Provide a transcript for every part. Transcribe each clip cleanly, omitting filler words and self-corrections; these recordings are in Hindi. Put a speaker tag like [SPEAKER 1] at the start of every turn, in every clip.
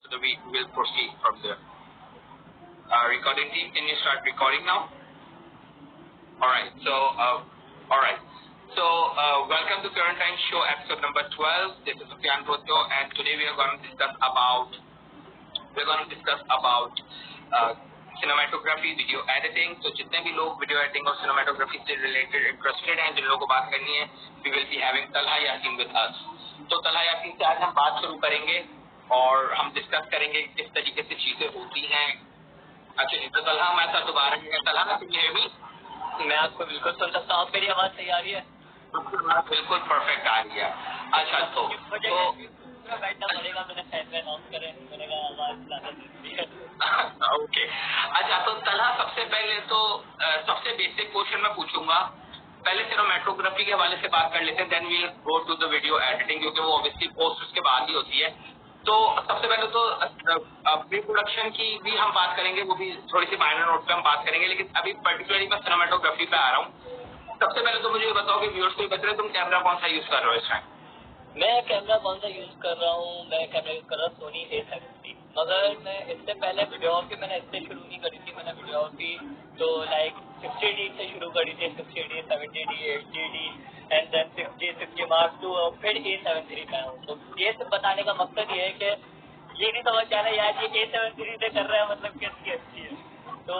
[SPEAKER 1] So we will proceed from there. Recording team, can you start recording now? Alright, welcome to Current Time Show episode number 12. This is Safyan Bhutto, and today we are going to discuss about cinematography, video editing. So जितने भी लोग video editing और cinematography से related interested हैं, जिन लोगों को बात करनी है, we will be having Talha Yaseen with us. तो Talha Yaseen से आज हम बात शुरू करेंगे और हम डिस्कस करेंगे किस तरीके से चीजें होती हैं. अच्छा जी, तो तलहा हमारे साथ दोबारा है. Talha, can you hear me?
[SPEAKER 2] मैं आपको बिल्कुल सुन सकता हूँ. मेरी आवाज सही आ रही है?
[SPEAKER 1] बिल्कुल परफेक्ट आ रही है. अच्छा, तो
[SPEAKER 2] बैठना पड़ेगा, मैंने फैन में अनाउंस करे, मैंने कहा आवाज ज्यादा जरूरी है.
[SPEAKER 1] ओके. अच्छा, तो तलहा, सबसे पहले तो सबसे बेसिक क्वेश्चन मैं पूछूंगा. पहले सिनेमैटोग्राफी के हवाले से बात कर लेते हैं, then we will go to the video editing, क्योंकि वो ऑब्वियसली पोस्ट उसके बाद ही होती है. तो सबसे पहले तो प्री प्रोडक्शन की भी हम बात करेंगे, वो भी थोड़ी सी माइनर नोट पे हम बात करेंगे, लेकिन अभी पर्टिकुलरली मैं सिनेमैटोग्राफी पे आ रहा हूँ. सबसे पहले तो मुझे ये बताओ कि व्यूअर्स को ये बता रहे तुम कैमरा कौन सा यूज कर रहे हो इस टाइम?
[SPEAKER 2] मैं कैमरा कौन सा यूज कर रहा हूँ? मैं कैमरा यूज कर रहा हूँ सोनी A70. मगर मैं इससे पहले वीडियोग्राफी मैंने इससे शुरू नहीं करी थी. मैंने वीडियोग्राफी तो लाइक 60D से शुरू करी थी, 60D, 70D, 80D and then 6G, 6G Mark II और फिर A73 पे हूँ. तो ये सब बताने का मकसद ये है कि ये नहीं समझ आ रहा यार ये A73 से कर रहा है मतलब कैसी अच्छी है. तो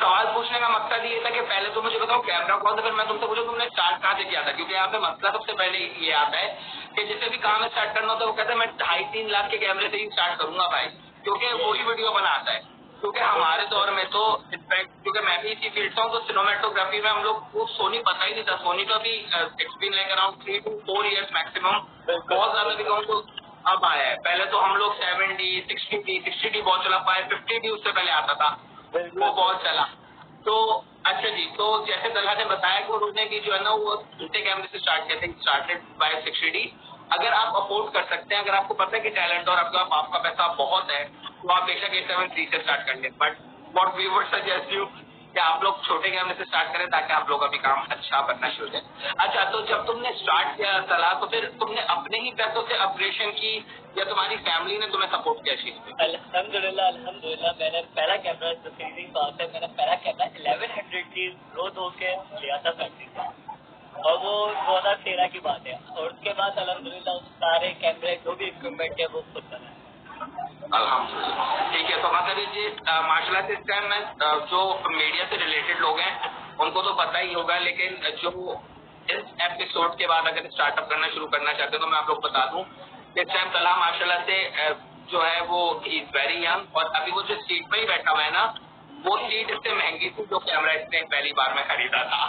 [SPEAKER 1] सवाल पूछने का मकसद ये था कि पहले तो मुझे बताओ कैमरा कौन सा, फिर मैं तुमसे पूछूं तुमने स्टार्ट कहाँ से किया था, क्योंकि यहाँ पे मसला सबसे पहले ये आता है कि जिसे भी काम स्टार्ट करना होता है वो कहता है मैं 2.5-3 लाख के कैमरे से ही स्टार्ट करूंगा भाई, क्योंकि वही वीडियो बनाता है. क्योंकि हमारे दौर में तो इनफैक्ट क्योंकि मैं भी इसी फील्ड से हूँ, तो सिनेमैटोग्राफी में हम लोग को सोनी पता ही नहीं था. सोनी तो अभी it's been like around 3 to 4 years maximum, बहुत ज्यादा भी कहूँ तो अब आया है. पहले तो हम लोग 7D, 60D बहुत चला पाए, 50D उससे पहले आता था, वो बहुत चला. तो अच्छा जी, तो जैसे तलहा ने बताया कि उन्होंने की जो है ना वो छोटे कैमरे से स्टार्ट किया था, स्टार्टेड बाय 60D. अगर आप अफोर्ड कर सकते हैं, अगर आपको पता है कि टैलेंट और आपका पैसा बहुत है, तो आप बेशक A73 से स्टार्ट कर लें. But what we would suggest you कि आप लोग छोटे कैमरे से स्टार्ट करें ताकि आप लोग अभी काम अच्छा करना शुरू करें. अच्छा, तो जब तुमने स्टार्ट किया तलहा, तो फिर तुमने अपने ही पैसों से अपग्रेडेशन की या तुम्हारी फैमिली ने तुम्हें सपोर्ट किया चीज पे?
[SPEAKER 2] अल्हम्दुलिल्लाह मैंने पहला कैमरा तो सीधी बात है, मैंने पहला कैमरा 1100 की रो धो के लिया था फैक्ट्री से, और वो 2013 की बात है. और उसके बाद अल्हम्दुलिल्लाह सारे कैमरे जो भी इक्विपमेंट है वो खुद बना है.
[SPEAKER 1] अल्हम्दुलिल्लाह. ठीक है, तो मतलब ये माशाल्लाह से इस टाइम में जो मीडिया से रिलेटेड लोग हैं उनको तो पता ही होगा, लेकिन जो इस एपिसोड के बाद अगर स्टार्टअप करना शुरू करना चाहते हैं तो मैं आप लोग बता दूं इस टाइम तलहा माशाल्लाह से जो है वो इज वेरी यंग, और अभी वो जो सीट पे ही बैठा हुआ है ना, वो सीट इससे महंगी थी जो कैमरा इसने पहली बार में खरीदा था.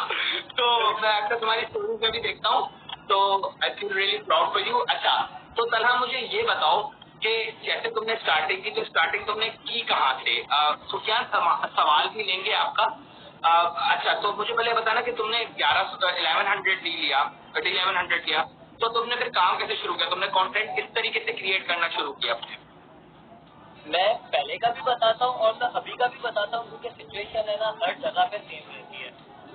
[SPEAKER 1] तो मैं अक्सर तुम्हारी स्टोरी में भी देखता हूँ, तो I feel really proud for you. अच्छा, तो तलहा मुझे ये बताओ कि जैसे तुमने स्टार्टिंग की, तो स्टार्टिंग तुमने की कहाँ से? सुफियान सवाल भी लेंगे आपका. अच्छा, तो मुझे पहले बताना कि तुमने 1100 लिया, तो तुमने फिर काम कैसे शुरू किया? तुमने कंटेंट किस तरीके से क्रिएट करना शुरू किया अपने?
[SPEAKER 2] मैं पहले का भी बताता हूँ और मैं अभी का भी बताता हूँ, क्योंकि सिचुएशन है ना हर जगह पे सेम रहती है.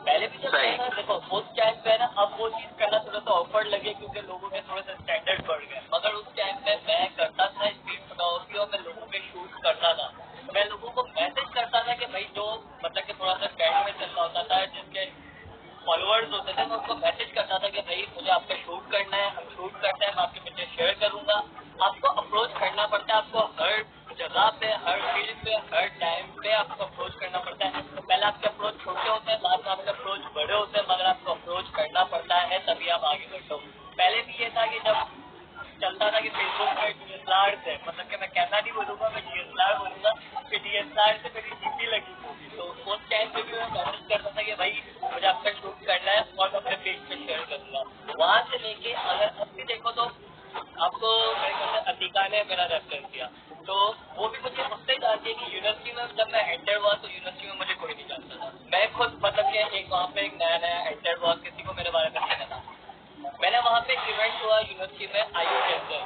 [SPEAKER 2] पहले भी जब ना देखो उस टाइम पे ना, अब वो चीज करना थोड़ा सा ऑफर्ड लगे क्योंकि लोगों के थोड़े से स्टैंडर्ड बढ़ गए, मगर उस टाइम पे मैं करता था स्ट्रीट फोटोग्राफी और मैं लोगों पे शूट करता था. मैं लोगों को मैसेज करता था कि भाई जो मतलब कि थोड़ा सा ट्रेंड में चल रहा होता था, जिनके फॉलोअर्स होते थे, मैं उनको मैसेज करता था कि भाई मुझे आपका शूट करना है, हम शूट करते हैं, मैं आपके पिक्चर शेयर करूंगा. आपको अप्रोच करना पड़ता है, आपको हर जगह पे, हर फील्ड पे, हर टाइम पे आपको अप्रोच करना पड़ता है. तो पहले आपके अप्रोच छोटे होते हैं, बाद में आपके अप्रोच बड़े होते हैं, मगर आपको अप्रोच करना पड़ता है तभी आप आगे बढ़ते हो. पहले भी ये था कि जब चलता था कि फेसबुक पे DSLR से, मतलब कि मैं कैमरा नहीं बोलूंगा, मैं DSLR बोलूंगा, कि DSLR से मेरी डीपी लगी होगी. तो उस टाइम पे भी मैं मैसेज करता था कि भाई मुझे आपका शूट करना है और अपने पेज पे शेयर करूंगा. वहाँ से लेके अगर अब भी देखो तो आपको मेरे ख्याल से अतिका ने मेरा रेफरेंस दिया, तो वो भी मुझे उससे जानती है कि यूनिवर्सिटी में जब मैं एंटर हुआ तो यूनिवर्सिटी में मुझे कोई नहीं जानता था. मैं खुद मतलब कि एक वहाँ पे एक नया एंटर हुआ, किसी को मेरे बारे में नहीं पता. मैंने वहाँ पे एक इवेंट हुआ यूनिवर्सिटी में आयु के अंदर,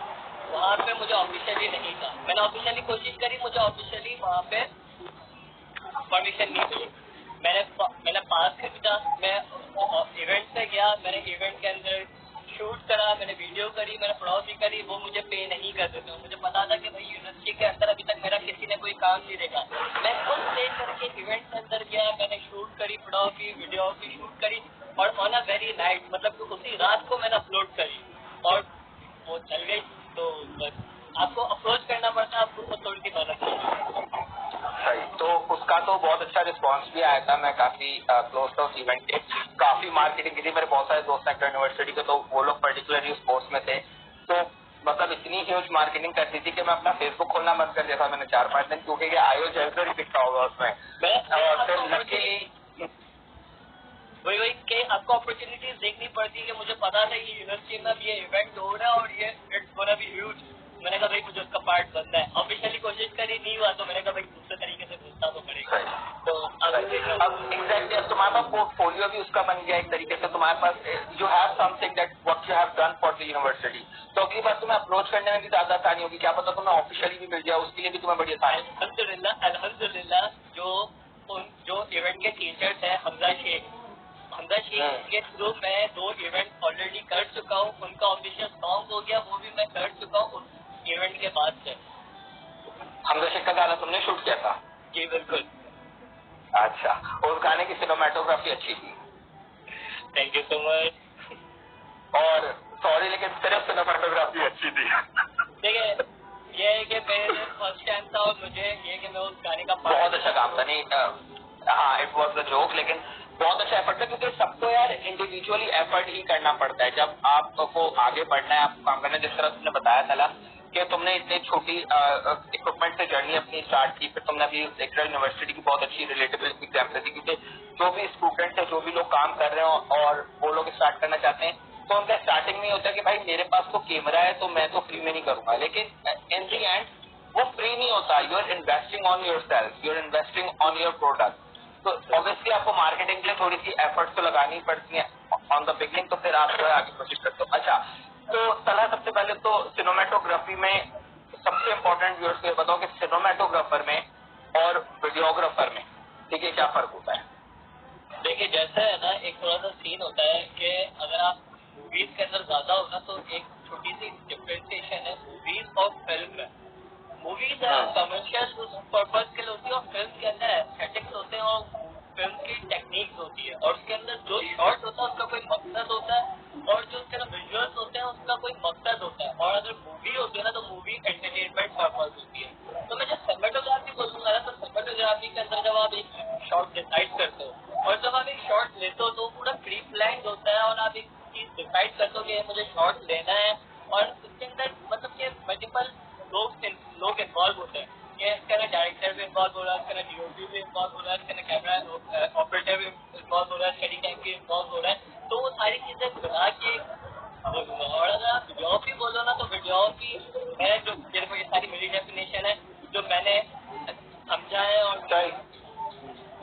[SPEAKER 2] वहाँ पे मुझे ऑफिशियली नहीं था. मैंने ऑफिशियली कोशिश करी, मुझे ऑफिशियली वहाँ पे परमिशन नहीं मिली. मैंने पास खरीदा, मैं इवेंट से गया, मैंने इवेंट के अंदर शूट करा, मैंने वीडियो करी, मैंने फोटोग्राफी करी, वो मुझे पे नहीं कर देते। मुझे पता था कि भाई यूनिवर्सिटी के अंदर अभी तक मेरा किसी ने कोई काम नहीं देखा। मैं खुद पे करके इवेंट के अंदर गया, मैंने शूट करी, फोटोग्राफी वीडियोग्राफी शूट करी और ऑन अ वेरी नाइट, मतलब उसी रात को मैंने अपलोड करी और वो चल गई। तो बस आपको अप्रोच करना पड़ता है, आपको थोड़ी सी मेहनत करनी।
[SPEAKER 1] सही, तो उसका तो बहुत अच्छा रिस्पांस भी आया था। मैं काफी क्लोज था उस इवेंट के, काफी मार्केटिंग की थी। मेरे बहुत सारे दोस्त हैं यूनिवर्सिटी के, तो वो लोग पर्टिकुलरली उस पोस्ट में थे। तो मतलब इतनी ह्यूज मार्केटिंग करती थी कि मैं अपना फेसबुक खोलना बंद कर दिया था मैंने 4-5 दिन, क्योंकि आयो जैसे ही दिखता होगा उसमें। फिर लकीली
[SPEAKER 2] वही कि आपको अपॉर्चुनिटीज देखनी पड़ती है कि मुझे पता था कि यूनिवर्सिटी में अब ये इवेंट हो रहा है और ये इट्स गोना बी ह्यूज। मैंने कहा भाई मुझे उसका पार्ट बनना है। ऑफिशियली कोशिश करी, नहीं हुआ, तो मैंने कहा भाई दूसरे तरीके से सोचना तो पड़ेगा। तो अब
[SPEAKER 1] एग्जैक्टली अब तुम्हारे पास पोर्टफोलियो भी उसका बन गया एक तरीके से। तुम्हारे पास you have something that what you have done for the university. तो अगली बार तुम्हें अप्रोच करने में भी ज्यादा आसानी होगी। क्या पता तुम्हें ऑफिशियली भी मिल जाए, उसके लिए भी तुम्हें बड़ी आसानी।
[SPEAKER 2] अल्हम्दुलिल्लाह जो इवेंट के टीचर्स है हमजा शेख के थ्रू मैं 2 इवेंट ऑलरेडी कर चुका हूँ। उनका ऑफिशियल सॉन्ग हो गया, वो भी मैं कर चुका हूँ उस इवेंट के बाद से।
[SPEAKER 1] हमजा शेख का गाना तुमने शूट किया था?
[SPEAKER 2] जी बिल्कुल।
[SPEAKER 1] अच्छा, उस गाने की सिनेमेटोग्राफी अच्छी थी।
[SPEAKER 2] Thank you so much.
[SPEAKER 1] और सॉरी लेकिन सिर्फ सिनेमेटोग्राफी अच्छी थी।
[SPEAKER 2] देखिए ये है कि मेरे फर्स्ट टाइम था और मुझे ये कि मैं उस गाने का
[SPEAKER 1] बहुत अच्छा काम था। नहीं हाँ, इट वॉज द जोक, लेकिन बहुत अच्छा एफर्ट था, क्योंकि सबको यार इंडिविजुअली एफर्ट ही करना पड़ता है जब आपको आगे बढ़ना है, आपको काम करना है। जिस तरह तुमने बताया था कि तुमने इतनी छोटी इक्विपमेंट से जर्नी अपनी स्टार्ट की, फिर तुमने अभी एक यूनिवर्सिटी की बहुत अच्छी रिलेटेबल एग्जाम्पल दी, क्योंकि जो भी स्टूडेंट है, जो भी लोग काम कर रहे हो और वो लोग स्टार्ट करना चाहते हैं, तो उनका स्टार्टिंग में होता है कि भाई मेरे पास तो कैमरा है तो मैं तो फ्री में नहीं करूंगा, लेकिन इन दी एंड वो फ्री नहीं होता। You are investing on yourself, you are investing on your product. तो ऑब्वियसली आपको मार्केटिंग के लिए थोड़ी सी एफर्ट्स तो लगानी पड़ती है ऑन द बिगनिंग, तो फिर आप जो है आगे कोशिश करते हो। अच्छा, तो तलहा सबसे पहले तो सिनेमेटोग्राफी में सबसे इम्पोर्टेंट व्यूअर्स को बताओ कि सिनेमेटोग्राफर में और वीडियोग्राफर में ठीक है क्या फर्क होता है?
[SPEAKER 2] देखिए जैसा है ना, एक थोड़ा सा सीन होता है कि अगर आप मूवीज के अंदर ज्यादा होगा तो एक छोटी सी डिफ्रेंसिएशन है मूवीज और फिल्म में। मूवीज है कमर्शियल उस पर्पज के लिए होती है और फिल्म के अंदर एस्थेटिक्स होते हैं और फिल्म की टेक्निक्स होती है और उसके अंदर जो शॉट होता है उसका कोई मकसद होता है और जो उसके अंदर विजुअल्स होते हैं उसका कोई मकसद होता है। और अगर मूवी होती है ना तो मूवी एंटरटेनमेंट पर्पज होती है। तो मैं जब सिनेमेटोग्राफी बोलूंगा ना तो सिनेमेटोग्राफी के अंदर जब आप एक शॉट डिसाइड करते हो और जब आप एक शॉट लेते हो तो पूरा प्री प्लान होता है और आप एक चीज डिसाइड करते हो कि मुझे शॉट लेना है और उसके अंदर मतलब कि मल्टीपल लोग इन्वॉल्व होते हैं। इसके अंदर डायरेक्टर भी इन्वॉल्व हो रहा है, इसके अंदर डीओपी भी इन्वॉल्व हो रहा है, इसके अंदर कैमरा ऑपरेटर भी इन्वॉल्व हो रहा है, स्टडी टाइम भी इन्वॉल्व हो रहा है। तो वो सारी चीजें मिला के बोलूंगा। और अगर आप वीडियोग्राफी बोलो ना तो वीडियोग्राफी है जो मेरे को ये सारी मेरी डेफिनेशन है जो मैंने समझा है। और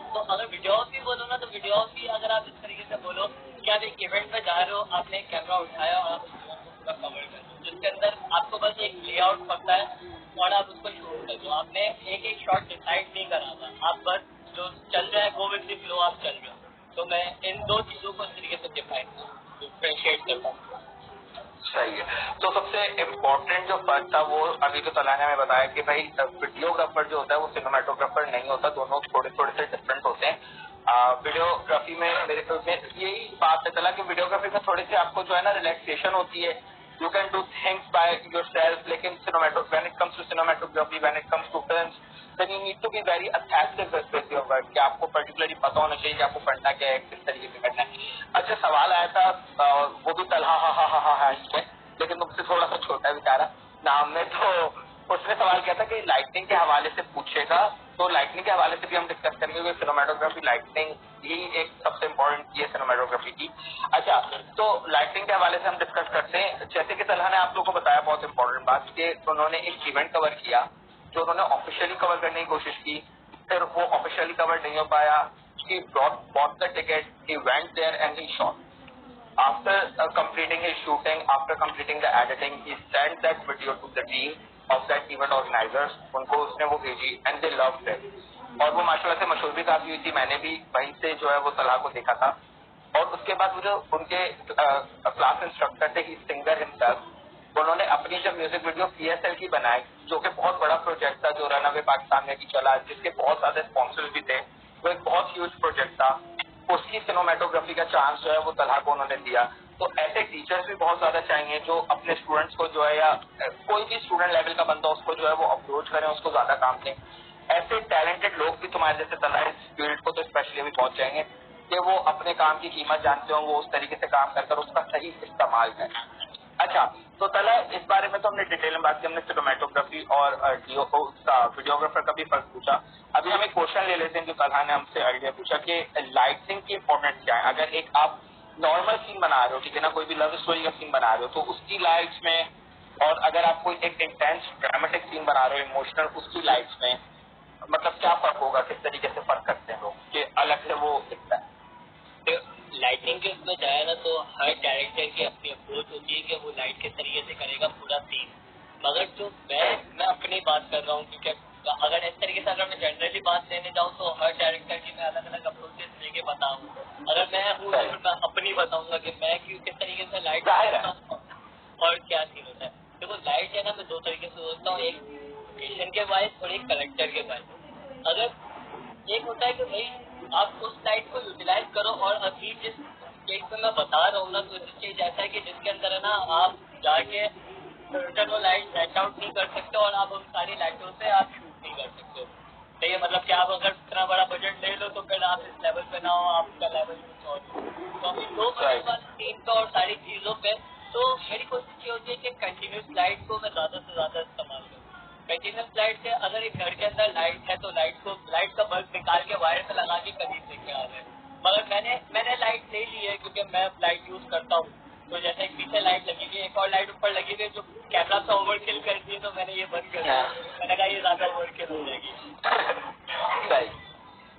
[SPEAKER 2] तो अगर वीडियोग्राफी बोलो ना तो वीडियोग्राफी अगर आप इस तरीके से बोलो कि आप एक इवेंट में जा रहे हो, आपने एक कैमरा उठाया और आप उस इवेंट को पूरा कवर कर दो, जिसके अंदर आपको बस एक लेआउट पता है और आप उसको शूट कर दो। आपने एक शॉट डिसाइड नहीं करा था, आप बस जो चल रहा है गो विद द फ्लो आप चल रहे हो। तो मैं इन दो चीजों को इस तरीके से डिफरेंशिएट करता हूँ।
[SPEAKER 1] सही है। तो सबसे इम्पोर्टेंट जो फर्क था वो अभी जो तलाना में बताया कि भाई वीडियोग्राफर जो होता है वो सिनेमेटोग्राफर नहीं होता, दोनों थोड़े थोड़े से डिफरेंट होते हैं। वीडियोग्राफी में मेरे यही बात है चला कि वीडियोग्राफी में थोड़ी सी आपको जो है ना रिलैक्सेशन होती है, you can do things by yourself. लेकिन when it comes to cinematography, when it comes to films, then you need to be very attentive with your work कि आपको पर्टिकुलरली पता होना चाहिए कि आपको पढ़ना क्या है, किस तरीके से करना है। अच्छा, सवाल आया था वो भी तलहा हा लेकिन मुझसे थोड़ा सा छोटा बेचारा नाम में, तो उसने सवाल किया था कि लाइटनिंग के हवाले से पूछेगा, तो लाइटनिंग के हवाले से भी हम डिस्कस करेंगे। सिनेमेटोग्राफी लाइटनिंग ही एक सबसे इम्पोर्टेंट ये सिनेमेटोग्राफी की। अच्छा, तो लाइटनिंग के हवाले से हम डिस्कस करते हैं। जैसे कि तलहा ने आप लोगों को बताया बहुत इंपॉर्टेंट बात कि उन्होंने एक इवेंट कवर किया जो उन्होंने ऑफिशियली कवर करने की कोशिश की, फिर वो ऑफिशियली कवर नहीं हो पाया। He bought the ticket, he went there and he shot. After completing his shooting, after completing the editing, he sent that video to the team of that event organizers. उनको उसने वो भेजी and they loved it. और वो माशाल्लाह से मशहूर भी काफी हुई थी। मैंने भी वहीं से जो है वो तलहा को देखा था और उसके बाद वो जो उनके क्लास इंस्ट्रक्टर थे, ही सिंगर हिमसेल्फ, उन्होंने अपनी जब म्यूजिक वीडियो PSL की बनाई, जो कि बहुत बड़ा प्रोजेक्ट था, जो रनअवे पाकिस्तान में भी चला, जिसके बहुत ज्यादा स्पॉन्सर्स भी थे, वो एक बहुत ह्यूज प्रोजेक्ट था, उसकी सिनेमेटोग्राफी का चांस जो है वो तलहा को उन्होंने दिया। तो ऐसे टीचर्स भी बहुत ज्यादा चाहिए जो अपने स्टूडेंट्स को जो है, या कोई भी स्टूडेंट लेवल का बंदा उसको जो है वो अप्रोच करें, उसको ज्यादा काम दें। ऐसे टैलेंटेड लोग भी तुम्हारे जैसे तलहा इस फील्ड को तो स्पेशली भी बहुत चाहिए कि वो अपने काम की कीमत जानते हो, वो उस तरीके से काम कर उसका सही इस्तेमाल करें। अच्छा, तो तलहा इस बारे में तो हमने डिटेल में बात की, हमने सिनेमेटोग्राफी और वीडियोग्राफर का भी फर्क पूछा। अभी हम एक क्वेश्चन ले लेते हैं जो तलहा ने हमसे आइडिया पूछा कि लाइटिंग की इंपॉर्टेंस क्या है। अगर एक आप नॉर्मल सीन बना रहे हो, ठीक है ना, कोई भी लव स्टोरी का सीन बना रहे हो, तो उसकी लाइट्स में, और अगर आप कोई एक इंटेंस ड्रामेटिक सीन बना रहे हो इमोशनल, उसकी लाइट्स में मतलब क्या फर्क होगा, किस तरीके से फर्क करते हैं लोग कि अलग से वो दिखता है?
[SPEAKER 2] लाइटिंग के उसमें जाए ना तो हर डायरेक्टर की अपनी अप्रोच होती है कि वो लाइट के तरीके से करेगा पूरा सीन। मगर जो मैं अपनी बात कर रहा हूँ, क्योंकि अगर इस तरीके से अगर मैं जनरली बात लेने जाऊँ तो हर डायरेक्टर की मैं अलग अलग अप्रोचेस लेके बताऊँ। अगर मैं हूँ तो फिर मैं अपनी बताऊंगा कि मैं किस तरीके से लाइट करता हूँ और क्या सीन होता है। देखो लाइट है ना, मैं दो तरीके से सोचता हूँ, एक लोकेशन के वाइज और एक करेक्टर के वाइज। अगर एक होता है कि भाई आप उस लाइट को यूटिलाइज करो, और अभी जिस स्टेज पे मैं बता रहा हूँ ना, तो स्टेज ऐसा है कि जिसके अंदर है ना आप जाके रिटर्न वो लाइट सेट आउट नहीं कर सकते और आप उन सारी लाइटों से आप शूट नहीं कर सकते। तो ये मतलब कि आप अगर इतना बड़ा बजट ले लो तो फिर आप इस लेवल पे ना हो, आपका लेवल कुछ और हो। तो अभी दो बजट वाले सीन पे और सारी चीजों पे तो मेरी कोशिश ये होती है कि कंटिन्यूस लाइट को मैं ज्यादा से ज्यादा इस्तेमाल करूँ। कंटिन्यूस लाइट से अगर एक घर के अंदर लाइट है तो लाइट का बल्ब निकाल के वायर पे लगा के करीब लेके आ गए। मगर मैंने लाइट ले ली है क्योंकि मैं लाइट यूज करता हूँ। तो जैसे एक पीछे लाइट लगी हुई, एक और लाइट ऊपर लगी हुई जो कैमरा से ओवरकिल करती है, तो मैंने ये बंद कर दिया। मैंने कहा ये ज्यादा ओवरकिल हो जाएगी।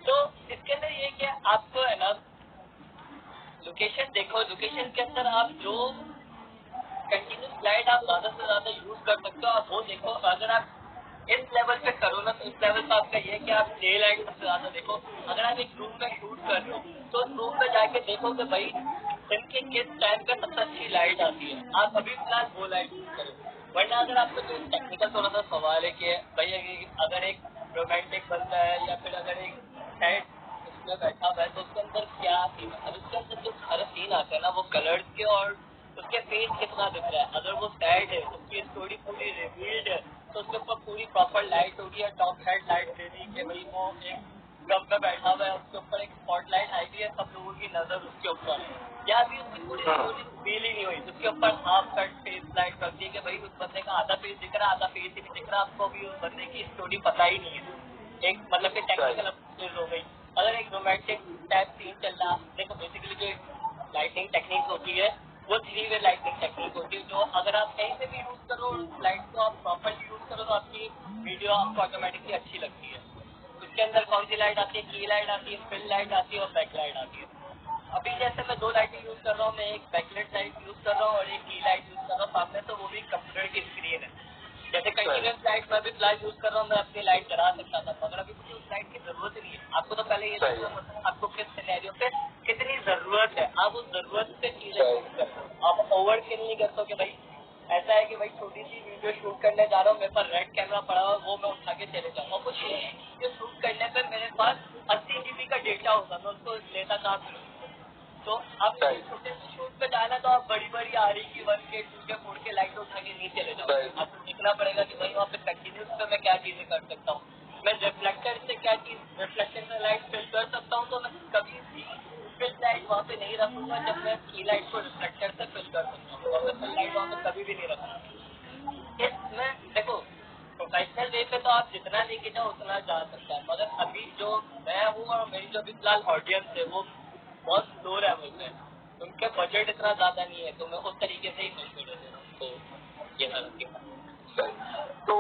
[SPEAKER 2] तो इसके अंदर ये क्या आपको है ना, लोकेशन देखो, लोकेशन के अंदर आप जो कंटिन्यूस लाइट आप ज्यादा से ज्यादा यूज कर सकते हो, आप वो देखो। अगर आप इस लेवल पे करो ना, तो इस लेवल पे आपका ये कि आप डे लाइट सबसे ज्यादा देखो। अगर आप एक रूम में शूट कर रहे हो तो उस रूम में जाके देखो कि भाई दिन के किस टाइम पे सबसे अच्छी लाइट आती है, आप अभी फिलहाल वो लाइट यूज करो। वरना अगर आपको जो टेक्निकल थोड़ा सा सवाल है कि भाई अगर एक रोमांटिक बंदा है या फिर अगर एक हेड उसमें बैठा हुआ है तो उसके अंदर क्या सीन है, उसके अंदर जो सारे सीन आते हैं ना वो कलर्स के और उसके फेस कितना दिख रहा है। अगर वो सैड है, उसकी स्टोरी पूरी रिवील्ड है, तो उसके ऊपर पूरी प्रॉपर लाइट होगी या टॉप हेड लाइट देनी कि भाई वो एक गम में बैठा हुआ है, उसके ऊपर एक स्पॉटलाइट आई हुई है, सब लोगों की नजर उसके ऊपर है। या अभी उसकी पूरी स्टोरी फील ही नहीं हुई, उसके ऊपर हाफ कट फेस लाइट करती है कि भाई उस बंदे का आधा फेस दिख रहा है, आधा फेस ही नहीं दिख रहा, आपको अभी उस बंदे की स्टोरी पता ही नहीं है। एक मतलब कि टेक्निकल अप्रोच हो गई। अगर एक रोमांटिक टाइप सीन चल रहा, देखो बेसिकली जो लाइटिंग टेक्निक होती है वो 3 वे लाइटिंग टेक्निक होती है, जो अगर आप कहीं से भी यूज करो, लाइट को आप प्रॉपरली यूज करो तो आपकी वीडियो आपको ऑटोमेटिकली अच्छी लगती है। उसके अंदर कौन सी लाइट आती है, की लाइट आती है, फिल लाइट आती है और बैक लाइट आती है। अभी जैसे मैं 2 लाइटें यूज कर रहा हूँ, मैं एक बैकलाइट लाइट यूज कर रहा हूँ और एक की लाइट यूज कर रहा हूँ सामने, तो वो भी कंप्यूटर की स्क्रीन है। जैसे कंटिन्यूस लाइट मैं भी फिलहाल यूज कर रहा हूँ, मैं अपनी लाइट जला सकता था, मगर अभी मुझे उस लाइट की जरूरत नहीं है। आपको तो पहले ये देखना होता है आपको किस सिनेरियो पे कितनी जरूरत है, आप उस जरूरत पे चीजें यूज करते हो। आप ओवर किल नहीं करते हो कि भाई ऐसा है कि भाई छोटी सी वीडियो शूट करने जा रहा हूँ, मेरे पास रेड कैमरा पड़ा हुआ, वो मैं उठा के चले जाऊंगा, कुछ ये शूट करने पे मेरे पास 80 GB का डेटा होगा, मैं उसको लेता कहाँ फिरूँ। तो आप छोटे से शूट पे जाना तो आप बड़ी बड़ी आ रही की 1K 2K 4K लाइट उठा के नीचे ले जाओ। आपको देखना पड़ेगा कि भाई वहाँ पे कंटिन्यूस पे मैं क्या चीजें कर सकता हूँ, मैं रिफ्लेक्टर से क्या चीज रिफ्लेक्टर से लाइट फिल कर सकता हूँ। तो मैं कभी भी फिल लाइट वहाँ पे नहीं रखूंगा जब मैं की लाइट को रिफ्लेक्टर से फिल कर सकता हूँ, और मैं फिल लाइट वहाँ पे कभी भी नहीं रखूंगा। इसमें देखो प्रोफेशनल वे पे तो आप जितना लेके जाओ उतना जा सकता है, मगर अभी जो मैं हूँ और मेरी जो अभी फिलहाल ऑडियंस है वो बहुत लो लेवल पे, उनके बजट इतना ज्यादा नहीं है, तो मैं उस तरीके से ही कंसिडर दे रहा हूँ। तो ये सारा
[SPEAKER 1] तो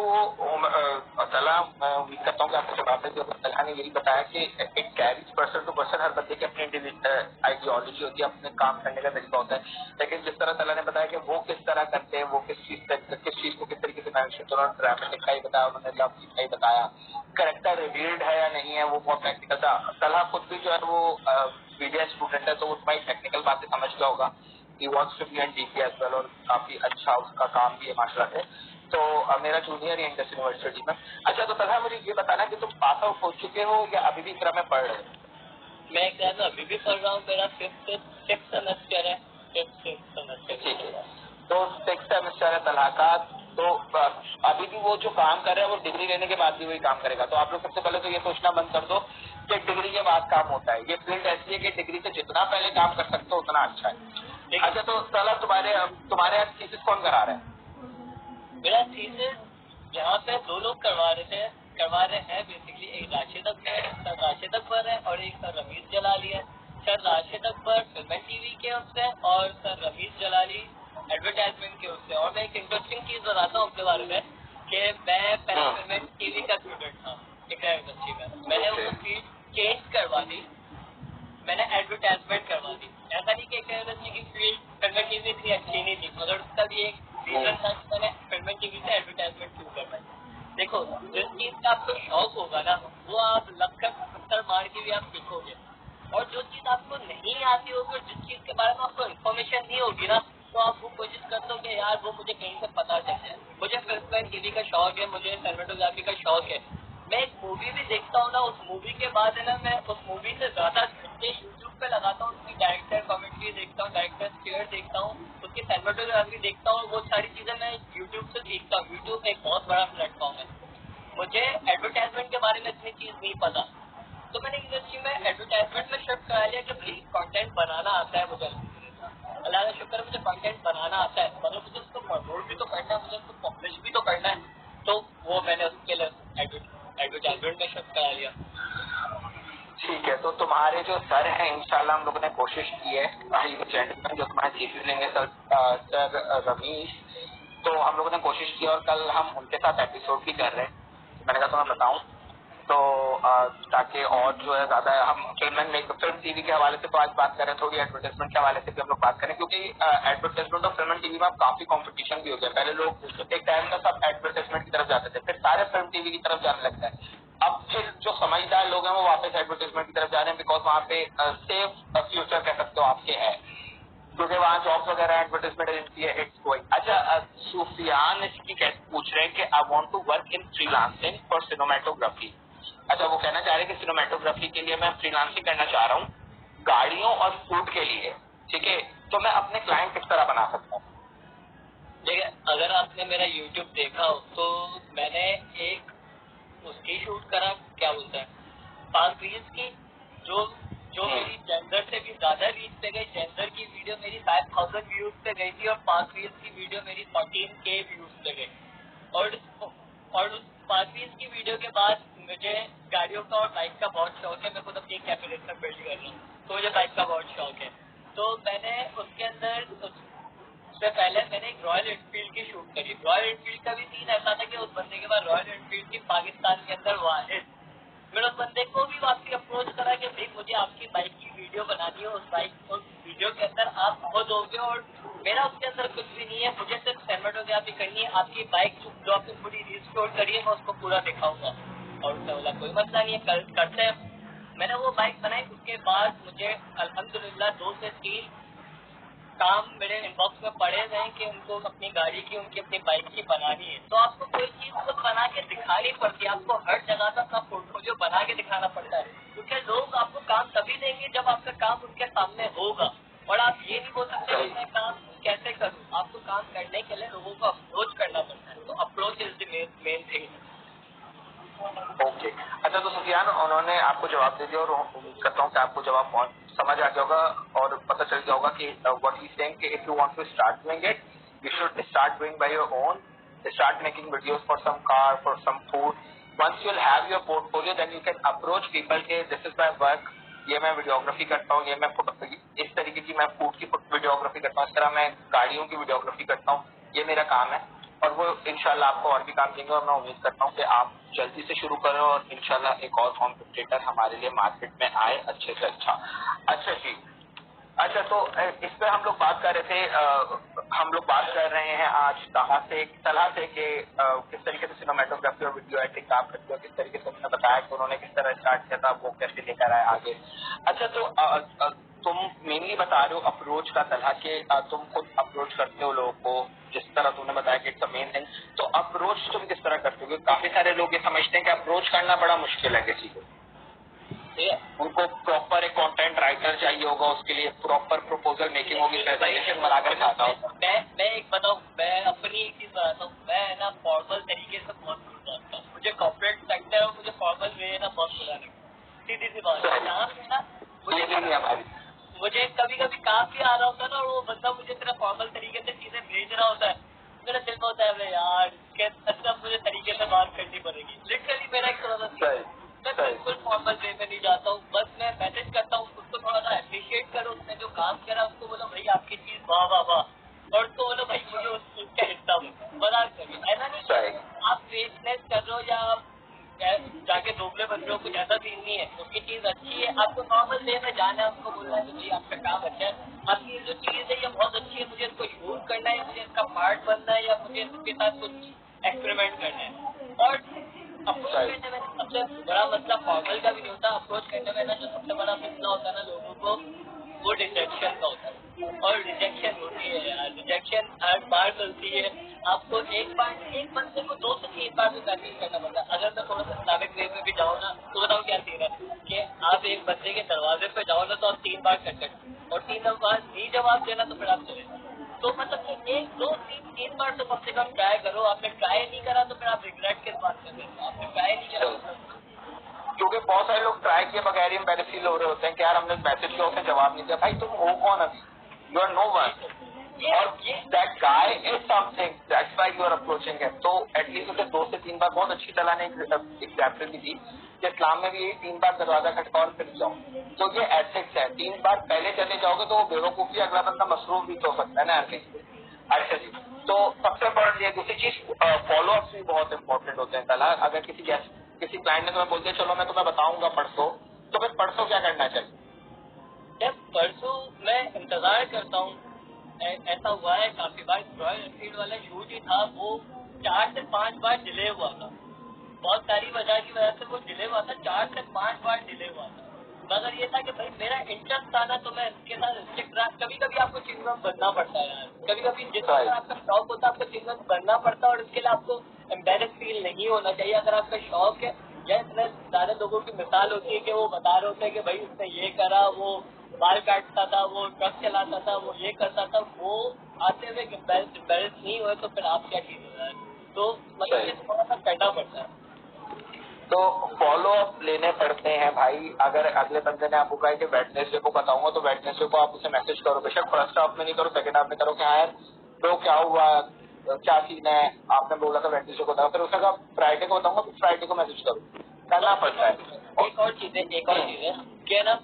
[SPEAKER 1] तलहा, मैं उम्मीद करता हूँ कि आपको जवाब है। जो तलहा ने यही बताया कि एक कैरीज पर्सन टू पर्सन, हर बंदे की अपनी आइडियोलॉजी होती है, अपने काम करने का तरीका होता है। लेकिन जिस तरह तलहा ने बताया कि वो किस तरह करते हैं, वो किस चीज को किस तरीके से मैनेज करते हैं, ड्रामेटिक का ही बताया उन्होंने, लव का ही बताया, करेक्टर रिवील्ड है या नहीं है वो बहुत टेक्निकल था। तलहा खुद भी जो है वो मीडिया स्टूडेंट है, तो वो भाई टेक्निकल बातें समझ गया होगा। He wants to be an DP as well, और काफी अच्छा उसका काम भी है माशाल्लाह से। तो मेरा जूनियर ही इंडस यूनिवर्सिटी में। अच्छा, तो तलहा मुझे ये बताना कि तुम पास आउट हो चुके हो या अभी भी क्रम में पढ़ रहे हो?
[SPEAKER 2] मैं एग्जाम अभी भी पढ़ रहा हूँ, मेरा फिफ्थ सेमेस्टर है।
[SPEAKER 1] ठीक है, तो सिक्स सेमेस्टर है तलहा का। तो अभी भी वो जो काम कर रहा है वो डिग्री लेने के बाद भी वही काम करेगा। तो आप लोग सबसे पहले तो ये सोचना बंद कर दो कि डिग्री के बाद काम होता है। ये फील्ड ऐसी है कि डिग्री से जितना पहले काम कर सकते हो उतना अच्छा है। अच्छा, तो तलहा तुम्हारे थीसिस कौन करा रहा है?
[SPEAKER 2] मेरा थीसिस यहाँ पे 2 लोग करवा रहे हैं बेसिकली। एक राशिद अकबर है और एक सर रमीज जलाली है। Sir Rashid Akbar film TV के उससे और सर रमीज जलाली एडवर्टाइजमेंट के उससे। और मैं एक इंटरेस्टिंग चीज बताता हूँ अपने बारे में कि मैं पहले फिल्म टीवी का स्टूडेंट था एक इंडस्ट्री में। मैंने वो फील्ड चेंज करवा दी, मैंने एडवर्टाइजमेंट करवा दी। ऐसा नहीं कि इंडस्ट्री की फील्ड फिल्म टीवी इतनी अच्छी नहीं थी, मगर उसका भी एक रीजन था कि मैंने फिल्म टीवी से एडवर्टाइजमेंट क्यों करवाई। देखो, जिस चीज का आपको शौक होगा ना वो आप लगकर पत्थर मार के भी आप सीखोगे। और जो चीज आपको नहीं आती होगी और जिस चीज के बारे में आपको इन्फॉर्मेशन नहीं होगी ना, तो आप वो कोशिश करते हो कि यार वो मुझे कहीं से पता चल जाए। मुझे फिल्म टीवी का शौक है, मुझे सिनेमेटोग्राफी का शौक है। मैं एक मूवी भी देखता हूँ ना, उस मूवी के बाद है ना मैं उस मूवी से ज्यादा घंटे यूट्यूब पे लगाता हूँ, उसकी डायरेक्टर कमेंट्री देखता हूँ, डायरेक्टर स्टेयर देखता हूँ, उसकी सिनेमेटोग्राफी देखता हूँ। वो सारी चीजें मैं यूट्यूब से सीखता हूँ। यूट्यूब एक बहुत बड़ा प्लेटफॉर्म है। मुझे एडवर्टाइजमेंट के बारे में इतनी चीज नहीं पता, तो मैंने इंडस्ट्री में एडवर्टाइजमेंट में शिफ्ट करा लिया कि भाई कंटेंट बनाना आता है मुझे। अल्लाह का शुक्र मुझे कंटेंट बनाना आता है, मगर मुझे उसको प्रमोट भी तो करना है, मुझे उसको पब्लिश भी तो करना है। तो वो मैंने उसके लिए एडवर्टाइजमेंट में शिफ्ट करा लिया।
[SPEAKER 1] ठीक है, तो तुम्हारे जो सर हैं इंशाल्लाह हम लोगों ने कोशिश की है भाई जेंटलमैन जो तुम्हारे चीफ लेंगे सर रमीश, तो हम लोगों ने कोशिश की और कल हम उनके साथ एपिसोड भी कर रहे हैं। मैंने कहा तो मैं बताऊं तो ताकि और जो है ज्यादा हम फिल्म टीवी के हवाले से तो आज बात करें, थोड़ी एडवर्टाइजमेंट के हवाले से भी हम लोग बात करें, क्योंकि एडवर्टाइजमेंट और फिल्म टीवी में अब काफी कंपटीशन भी हो गया। पहले लोग एक टाइम में सब एडवर्टाइजमेंट की तरफ जाते थे, फिर सारे फिल्म टीवी की तरफ जाने लगता है। अब फिर जो समझदार लोग हैं वो वापस एडवर्टाइजमेंट की तरफ जा रहे हैं, बिकॉज वहाँ पे सेफ फ्यूचर कह सकते हो आपके है, क्योंकि वहाँ जॉब वगैरह एडवर्टाइजमेंट एजेंसी है, इट्स गोइंग। अच्छा, सुफियान इसकी कैसे पूछ रहे हैं कि I want to work in freelancing for cinematography. अच्छा, वो कहना चाह रहे हैं कि सिनेमेटोग्राफी के लिए मैं फ्रीलांसिंग करना चाह रहा हूँ गाड़ियों और फूड के लिए, ठीक है, तो मैं अपने क्लाइंट किस तरह बना सकता हूँ?
[SPEAKER 2] देखिए, अगर आपने मेरा YouTube देखा हो तो मैंने एक उसकी शूट करा, क्या बोलते हैं, 5 रील्स की, जो मेरी जेंडर से भी ज्यादा रीच पे गई। जेंडर की वीडियो मेरी 5000 व्यूज पे गई थी और 5 रील्स की वीडियो मेरी 14K व्यूज पे गई। और उस 5 रील्स की वीडियो के बाद मुझे गाड़ियों का और बाइक का बहुत शौक है। मैं खुद अपनी कैफे बिल्ड कर रहा हूँ, तो मुझे बाइक का बहुत शौक है। तो मैंने उसके अंदर उससे पहले मैंने एक रॉयल एनफील्ड की शूट करी। रॉयल एनफील्ड का भी सीन ऐसा था कि उस बंदे के बाद रॉयल एनफील्ड की पाकिस्तान के अंदर वाहिद। मैंने उस बंदे को भी वापसी अप्रोच करा कि भाई मुझे आपकी बाइक की वीडियो बनानी है, उस वीडियो के अंदर आप खुद होगे और मेरा उसके अंदर कुछ भी नहीं है, मुझे सिर्फ सिनेमेटोग्राफी करनी है। आपकी बाइक जो आपने पूरी रिस्टोर करी है मैं उसको पूरा दिखाऊंगा। और उसने बोला कोई मसला नहीं है, करते हैं। मैंने वो बाइक बनाई। उसके बाद मुझे अल्हम्दुलिल्लाह 2 से 3 काम मेरे इनबॉक्स में पड़े हुए हैं कि उनको अपनी गाड़ी की, उनकी अपनी बाइक की बनानी है। तो आपको कोई चीज तो बना के दिखानी पड़ती है, आपको हर जगह का अपना पोर्टफोलियो बना के दिखाना पड़ता है, क्योंकि लोग आपको काम तभी देंगे जब आपका काम उनके सामने होगा। और आप ये नहीं बोल सकते कि मैं काम कैसे करूँ, आपको काम करने के लिए लोगों को अप्रोच करना पड़ता है। तो approach is the main thing.
[SPEAKER 1] Okay, अच्छा, तो सुफियान उन्होंने आपको जवाब दे दिया और उम्मीद करता हूँ कि आपको जवाब समझ आ गया होगा और पता चल गया होगा कि व्हाट ही सेइंग कि if you want to start doing it you should start doing by your own, start making videos for some car, for some food. Once you will have your portfolio then you can approach people के दिस इज माय वर्क, ये मैं वीडियोग्राफी करता हूँ, ये मैं इस तरीके की मैं फूड की वीडियोग्राफी करता हूँ, इस तरह मैं गाड़ियों की वीडियोग्राफी करता हूँ, ये मेरा काम है। और वो इंशाल्लाह आपको और भी काम देंगे और मैं उम्मीद करता हूँ कि आप जल्दी से शुरू करें और इंशाल्लाह एक और कॉम्पिटिटर हमारे लिए मार्केट में आए अच्छे से अच्छा। अच्छा जी, अच्छा, तो इस पे हम लोग बात कर रहे थे, हम लोग बात कर रहे हैं आज तलहा से कि किस तरीके से सिनेमेटोग्राफी और वीडियो एडिटिंग काम करती है, किस तरीके से उन्होंने बताया कि उन्होंने किस तरह स्टार्ट किया था, वो कैसे लेकर आए आगे। अच्छा, तो तुम मेनली बता रहे हो अप्रोच का तलहा के, तुम खुद अप्रोच करते हो लोगों को, जिस तरह तुमने बताया कि इट्स अ मेन थिंग। तो अप्रोच तुम किस तरह करते हो? क्योंकि काफी सारे लोग ये समझते हैं कि अप्रोच करना बड़ा मुश्किल है किसी को, उनको प्रॉपर एक कंटेंट राइटर चाहिए होगा, उसके लिए प्रॉपर प्रपोजल मेकिंग होगी, प्रेजेंटेशन बनाकर खाता होगा।
[SPEAKER 2] मैं एक बताऊं, मैं अपनी एक चीज बताता हूँ, मैं ना फॉर्मल तरीके से बहुत दूर जाता हूँ। मुझे कॉर्पोरेट सेक्टर और मुझे फॉर्मल वे ना बहुत बुरा लगता है। सीधी सी बात है ना, मुझे कभी कभी काम भी आ रहा होता है ना, और वो बंदा मुझे इतना फॉर्मल तरीके से चीजें भेज रहा होता है, मेरा दिल में होता है यार इसके अंदर मुझे तरीके से बात करनी पड़ेगी। लिटरली मेरा एक थोड़ा मैं बिल्कुल फॉर्मल वे में नहीं जाता हूँ, बस मैं मैसेज करता हूँ, उसको थोड़ा सा अप्रिशिएट करो, उसने जो काम करा उसको बोलो भाई आपकी चीज वाह वाह वाह, और उसको बोलो भाई मुझे उस चीज का हिस्सा मजाक करिए। ऐसा नहीं आप फेसलेस कर रहे हो या आप जाके दोगले बन रहे हो, कुछ ऐसा सीन नहीं है। उसकी चीज अच्छी है, आपको नॉर्मल वे में जाना है, उसको बोलना है कि भाई आपका काम अच्छा है, आपकी ये जो चीज है ये बहुत अच्छी है, मुझे इसको यूज करना है, मुझे इसका पार्ट बनना है, या मुझे इसके साथ कुछ एक्सपेरिमेंट करना है। और अप्रोच करने में सबसे बड़ा मसला फॉर्मल का भी नहीं होता, अप्रोच करने में ना जो सबसे बड़ा मसला होता है ना लोगों को, वो रिजेक्शन का होता है। और रिजेक्शन होती है यार, रिजेक्शन हर बार मिलती है आपको। एक बंदे को 2 से 3 बार भी मैसेज करना पड़ता है। अगर मैं थोड़ा सा इस्लामिक वे में भी जाऊँ ना, तो बताओ क्या सीन है कि आप एक बंदे के दरवाजे पे जाओ ना, तो आप 3 बार खटखट, और 3 बार नहीं जवाब देना तो फिर आप चले। तो मतलब कि 1 2 3 बार तो कम से कम ट्राई करो। आपने ट्राई नहीं करा तो फिर आप रिग्रेट किस बात कर रहे हो? आपने ट्राई नहीं करा,
[SPEAKER 1] क्योंकि बहुत सारे लोग ट्राई किए बगैर ही एम्बैरेस फील हो रहे होते हैं कि यार हमने मैसेज किया, उसने जवाब नहीं दिया। भाई तुम हो कौन अभी? यू आर नो वन, और that guy is something, that's why you are approaching him. तो एटलीस्ट उसे 2 से 3 बार, बहुत अच्छी तरह ने एग्जाम्पल भी दी कि इस्लाम में भी यही 3 बार दरवाजा खटका और फिर जाओ। तो ये एथिक्स है, 3 बार पहले चले जाओगे तो वो बेवकूफी, अगला बंदा मसरूफ भी तो हो सकता है ना यार। अच्छा जी, तो सबसे इम्पोर्टेंट ये दूसरी चीज, फॉलो अप्स भी बहुत इंपॉर्टेंट होते हैं। तला, अगर किसी क्लाइंट ने तुम्हें बोल दिया चलो मैं तुम्हें बताऊंगा परसों, तो फिर परसों क्या करना चाहिए?
[SPEAKER 2] जब परसों मैं इंतजार करता हूँ, ऐसा हुआ है काफी बार। रॉयल एनफील्ड वाला शूट ही था, वो 4 से 5 बार डिले हुआ था। बहुत सारी वजह की वजह से वो डिले हुआ था, 4 से 5 बार डिले हुआ था। मगर ये था कि भाई मेरा इंटरेस्ट था ना, तो मैं इसके साथ स्टिक रहा। कभी कभी आपको चिंगम बनना पड़ता है यार, कभी कभी जिस तरह आपका शौक होता है आपको चिंगम बनना पड़ता है, और इसके लिए आपको एम्बेरस फील नहीं होना चाहिए। अगर आपका शौक है, या इतने सारे लोगों की मिसाल होती है कि वो बता रहे होते हैं कि भाई उसने ये करा, वो बाल काटता था, वो ट्रक चलाता था, वो ये करता था, वो आते हुए एम्बेरस नहीं हुए, तो फिर आप क्या चीज हो यार। तो मतलब ये थोड़ा सा करना पड़ता है।
[SPEAKER 1] तो फॉलो अप लेने पड़ते हैं भाई। अगर अगले बंदे ने आपको कहा कि वेडनेसडे को बताऊंगा, तो वेडनेसडे को आप उसे मैसेज करो। बेशक फर्स्ट हाफ में नहीं करो, सेकंड हाफ में करो कि हाँ यार तो क्या हुआ, क्या सीन है, आपने बोला था वेडनेसडे को बताओ। फिर उसने कहा फ्राइडे को बताऊंगा, फिर फ्राइडे को मैसेज करो, करना पड़ता है।
[SPEAKER 2] एक और चीज है क्या ना,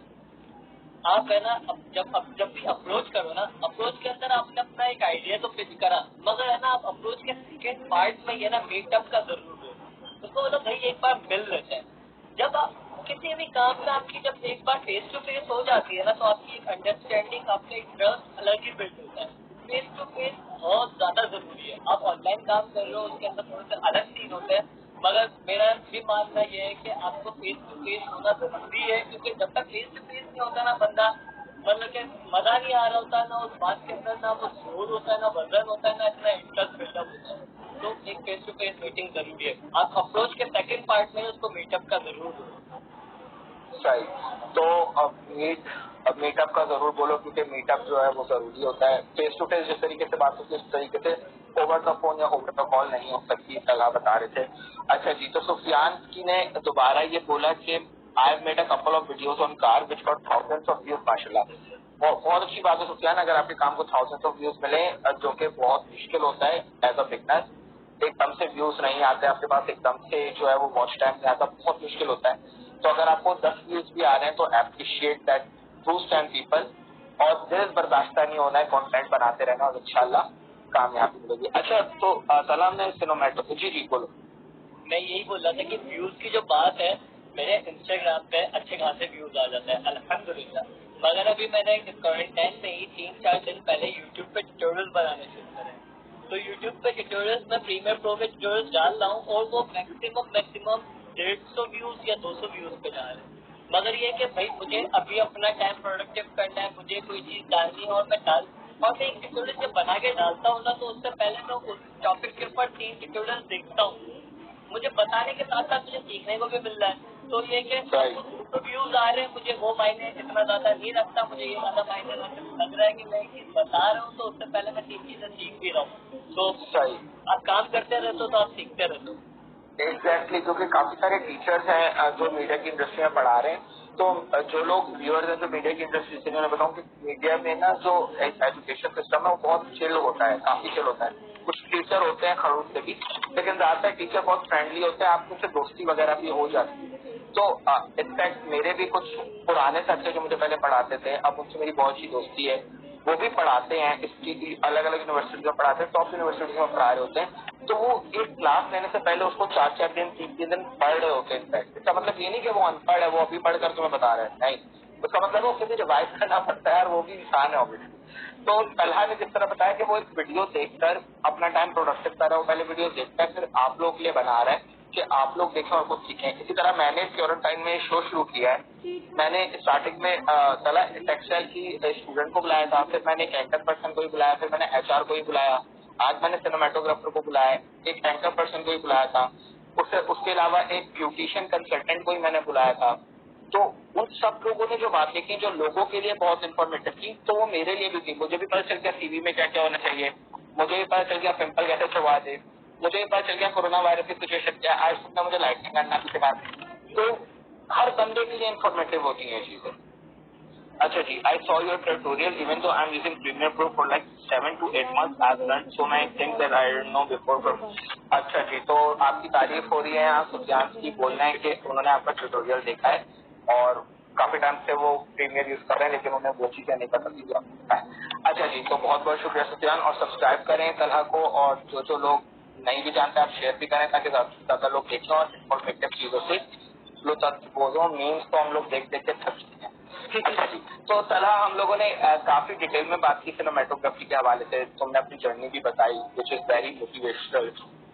[SPEAKER 2] आप है ना, जब भी अप्रोच करो ना, अप्रोच के अंदर आपने अपना एक आइडिया तो पिच करा, मगर है ना आप अप्रोच के सेकेंड पार्ट में ये ना मीटअप का जरूर हो। उसको मतलब भाई एक बार मिल लेते हैं। जब आप किसी भी काम में आपकी जब एक बार फेस टू फेस हो जाती है ना, तो आपकी एक अंडरस्टैंडिंग, आपका एक ट्रस्ट अलग ही बिल्ड होता है। फेस टू फेस बहुत ज्यादा जरूरी है। आप ऑनलाइन काम कर रहे हो, उसके अंदर थोड़े से अलग सीन होते हैं, मगर मेरा भी मानना यह है कि आपको फेस टू फेस होना जरूरी है, क्योंकि जब तक फेस टू फेस नहीं होता ना बंदा, मतलब कि मजा नहीं आ रहा होता ना उस बात के अंदर, ना वो जोर होता है, ना वजन होता है, ना इतना इंटरेस्ट बिल्डअप होता है। तो एक फेस टू फेस मीटिंग जरूरी है। आप अप्रोच के सेकंड पार्ट में उसको मीटअप का जरूर दो।
[SPEAKER 1] सही। तो मीटअप का जरूर बोलो, क्योंकि मीटअप जो है वो जरूरी होता है। फेस टू फेस जिस तरीके से बात होती है उस तरीके से ओवर द फोन या ओवर द कॉल नहीं हो सकती, सलाह बता रहे थे। अच्छा जी, तो सुफियान की ने दोबारा ये बोला कि I have made a couple of videos on car which got thousands of views माशाल्लाह। बहुत अच्छी बात है सुफियान, अगर आपके काम को थाउजेंड्स ऑफ व्यूज मिले, जो कि बहुत मुश्किल होता है एज अ बिगनर। एकदम से व्यूज नहीं आते आपके पास, एकदम से जो है वो वॉच टाइम नहीं आता, बहुत मुश्किल होता है। तो अगर आपको 10 व्यूज भी आ रहे हैं तो appreciate that, boost and people, और दिल बर्दाश्त नहीं होना है, कंटेंट बनाते रहना और इंशाल्लाह कामयाबी मिलेगी। अच्छा, तो सलाम ने सिनेमेटो, जी बोलो।
[SPEAKER 2] मैं यही बोल रहा था कि व्यूज की जो बात है, मेरे इंस्टाग्राम पे अच्छे खासे व्यूज आ जाते हैं अल्हम्दुलिल्लाह। मगर अभी मैंने क्वारंटाइन में ही 3-4 दिन पहले यूट्यूब पे ट्यूटोरियल बनाने शुरू करे। तो यूट्यूब पे ट्यूटोरियल्स में प्रीमियर प्रो के ट्यूटोरियल्स डालता हूँ और वो मैक्सिमम 150 व्यूज या 200 व्यूज पे जा रहे हैं। मगर ये कि भाई मुझे अभी अपना टाइम प्रोडक्टिव करना है, मुझे कोई चीज डालनी है और मैं एक ट्यूटोरियल जब बना के डालता हूँ ना, तो उससे पहले मैं उस टॉपिक के ऊपर 3 ट्यूटोरियल देखता हूँ। मुझे बताने के साथ साथ मुझे सीखने को भी मिल रहा है। तो ये कि तो व्यूज आ रहे हैं, मुझे वो मायने इतना ज्यादा नहीं रखता, मुझे ये ज्यादा मायने लग रहा है कि मैं एक चीज बता रहा हूँ तो उससे पहले मैं 3 चीजें सीख भी रहा हूँ। तो
[SPEAKER 1] सही,
[SPEAKER 2] आप काम करते रहते हो तो आप सीखते रहते हो।
[SPEAKER 1] एग्जैक्टली, क्योंकि काफी सारे टीचर्स हैं जो मीडिया की इंडस्ट्री में पढ़ा रहे हैं। तो जो लोग व्यूअर्स हैं जो मीडिया की इंडस्ट्री से, मैं बताऊँ कि मीडिया में ना जो एजुकेशन सिस्टम है वो बहुत चिल होता है, काफी चिल होता है। कुछ टीचर होते हैं खड़ूस से भी, लेकिन ज्यादातर टीचर बहुत फ्रेंडली होते हैं, आपको उनसे दोस्ती वगैरह भी हो जाती है। तो इनफैक्ट मेरे भी कुछ पुराने साथी जो मुझे पहले पढ़ाते थे, अब उनसे मेरी बहुत अच्छी दोस्ती है। वो भी पढ़ाते हैं, इसकी अलग अलग यूनिवर्सिटी में पढ़ाते हैं, टॉप यूनिवर्सिटी में पढ़ा रहे होते हैं। तो वो एक क्लास लेने से पहले उसको 4-4 दिन 3-3 दिन पढ़ रहे होते हैं। इनफैक्ट इसका मतलब ये नहीं कि वो अनपढ़ है, वो अभी पढ़कर तुम्हें बता रहे हैं, नहीं। उसका मतलब वो फिर भी रिवाइज करना पड़ता है, और वो भी इंसान है ऑब्वियसली। तो तलहा ने जिस तरह बताया कि वो एक वीडियो देखकर अपना टाइम प्रोडक्टिव कर रहा है, वो पहले वीडियो देखता है, फिर आप लोग के लिए बना रहा है कि आप लोग देखें और कुछ सीखें। इसी तरह मैंने क्वारंटाइन में शो शुरू किया है। मैंने स्टार्टिंग में तला टेक्सटाइल की स्टूडेंट को बुलाया था, फिर मैंने एक एंकर पर्सन को ही बुलाया, फिर मैंने एचआर को ही बुलाया, आज मैंने सिनेमाटोग्राफर को बुलाया, एक एंकर पर्सन को ही बुलाया था, उसके अलावा एक ब्यूटिशियन कंसल्टेंट को ही मैंने बुलाया था। तो उन सब लोगों ने जो बातें की जो लोगों के लिए बहुत इंफॉर्मेटिव थी, तो वो मेरे लिए भी थी। मुझे भी पता चल गया सीवी में क्या क्या होना चाहिए, मुझे भी पता चल गया पिंपल कैसे छुपा दे, मुझे भी पता चल गया कोरोना वायरस की सिचुएशन क्या है, आज तक मुझे लाइटिंग करना भी सिखा दी। तो हर बंदे के लिए इंफॉर्मेटिव होती है चीजें। अच्छा जी, I saw your tutorial even though I am using Premiere Pro for like 7 to 8 months as learned so many things that I didn't know before. अच्छा जी, तो आपकी तारीफ हो रही है यहाँ। सुफियान जी बोल रहे हैं कि उन्होंने आपका ट्यूटोरियल देखा है और काफी टाइम से वो प्रीमियर यूज कर रहे हैं, लेकिन उन्हें वो चीजें नहीं पता थी जो आपने बताया। अच्छा जी, तो बहुत बहुत शुक्रिया सुफियान, और सब्सक्राइब करें तलहा को, और जो लोग नहीं भी जानते आप शेयर भी करें ताकि ज्यादा लोग देखें और इन्फॉर्मेटिव चीजों से लो तक बोलो। मीम्स तो हम लोग देख देख के थक चुके हैं। अच्छा जी, तो तलहा हम लोगों ने काफी डिटेल में बात की सिनेमेटोग्राफी के हवाले से, तुमने अपनी जर्नी भी बताई which is very motivational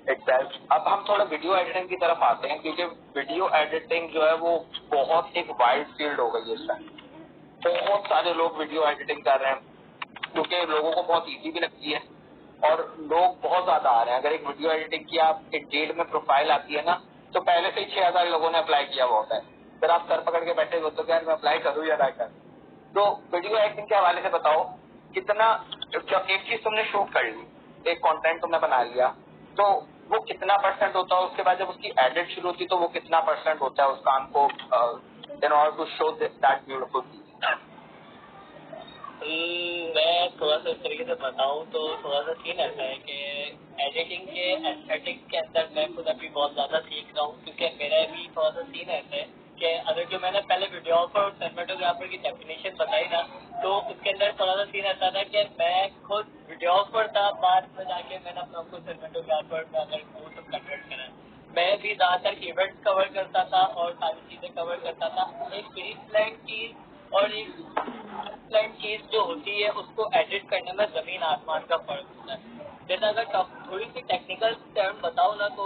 [SPEAKER 1] itself. अब हम थोड़ा वीडियो एडिटिंग की तरफ आते हैं, क्योंकि वीडियो एडिटिंग जो है वो बहुत एक वाइड फील्ड हो गई है इस टाइम। बहुत सारे लोग वीडियो एडिटिंग कर रहे हैं, क्योंकि लोगों को बहुत इजी भी लगती है और लोग बहुत ज्यादा आ रहे हैं। अगर एक वीडियो एडिटिंग की आप एक डेट में प्रोफाइल आती है ना, तो पहले से ही 6,000 लोगों ने अप्लाई किया हुआ होता है। फिर आप सर पकड़ के बैठे होते हो कि यार मैं अप्लाई करूँ या ना करूँ। तो वीडियो एडिटिंग के हवाले से बताओ, कितना एक चीज तुमने शूट कर ली, एक कंटेंट तुमने बना लिया, तो वो कितना परसेंट होता है, उसके बाद जब उसकी एडिट शुरू होती है तो वो कितना परसेंट होता है उस काम को in order to show that beautiful.
[SPEAKER 2] मैं थोड़ा सा इस तरीके से बताऊँ तो थोड़ा सा सीन ऐसा है कि एडिटिंग के एस्थेटिक्स के अंदर मैं खुद अभी बहुत ज़्यादा सीख रहा हूँ, क्योंकि मेरा भी थोड़ा सा सीन ऐसा है कि अगर जो मैंने पहले वीडियोग्राफर और सिनेमेटोग्राफर की डेफिनेशन बताई ना, तो उसके अंदर थोड़ा सा सीन ऐसा था कि मैं खुद वीडियोग्राफर था, बाद में जाके मैंने अपना खुद सिनेमेटोग्राफर में अगर वो सब कन्वर्ट करा। मैं भी ज़्यादातर इवेंट्स कवर करता था और सारी चीज़ें कवर करता था। एक प्री प्लान चीज़ और एक प्लान चीज़ जो होती है उसको एडिट करने में ज़मीन आसमान का फर्क होता है। जैसे अगर थोड़ी सी टेक्निकल टर्म बताओ ना, तो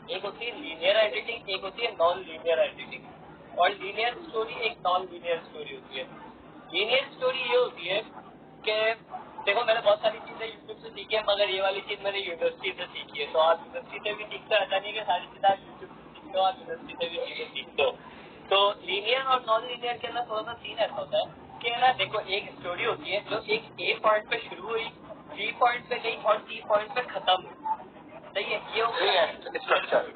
[SPEAKER 2] एक होती है लीनियर एडिटिंग, एक होती है नॉन लीनियर एडिटिंग। और लीनियर स्टोरी एक नॉन लीनियर स्टोरी होती है। लीनियर स्टोरी ये होती है कि देखो मैंने बहुत सारी चीजें यूट्यूब से सीखी है, मगर ये वाली चीज मैंने यूनिवर्सिटी से सीखी है। तो आप यूनिवर्सिटी से भी सीखते हो, ऐसा नहीं कि सारी चीजें आप यूट्यूब से सीखते हो, आप यूनिवर्सिटी से भी चीजें सीखते हो। तो लीनियर और नॉन लीनियर के अंदर थोड़ा सा सीन ऐसा होता है कि ना, देखो एक स्टोरी होती है जो एक ए पॉइंट पे शुरू हुई, बी पॉइंट पे गई और सी पॉइंट पे खत्म हुई। सही है, ये
[SPEAKER 1] स्ट्रक्चर।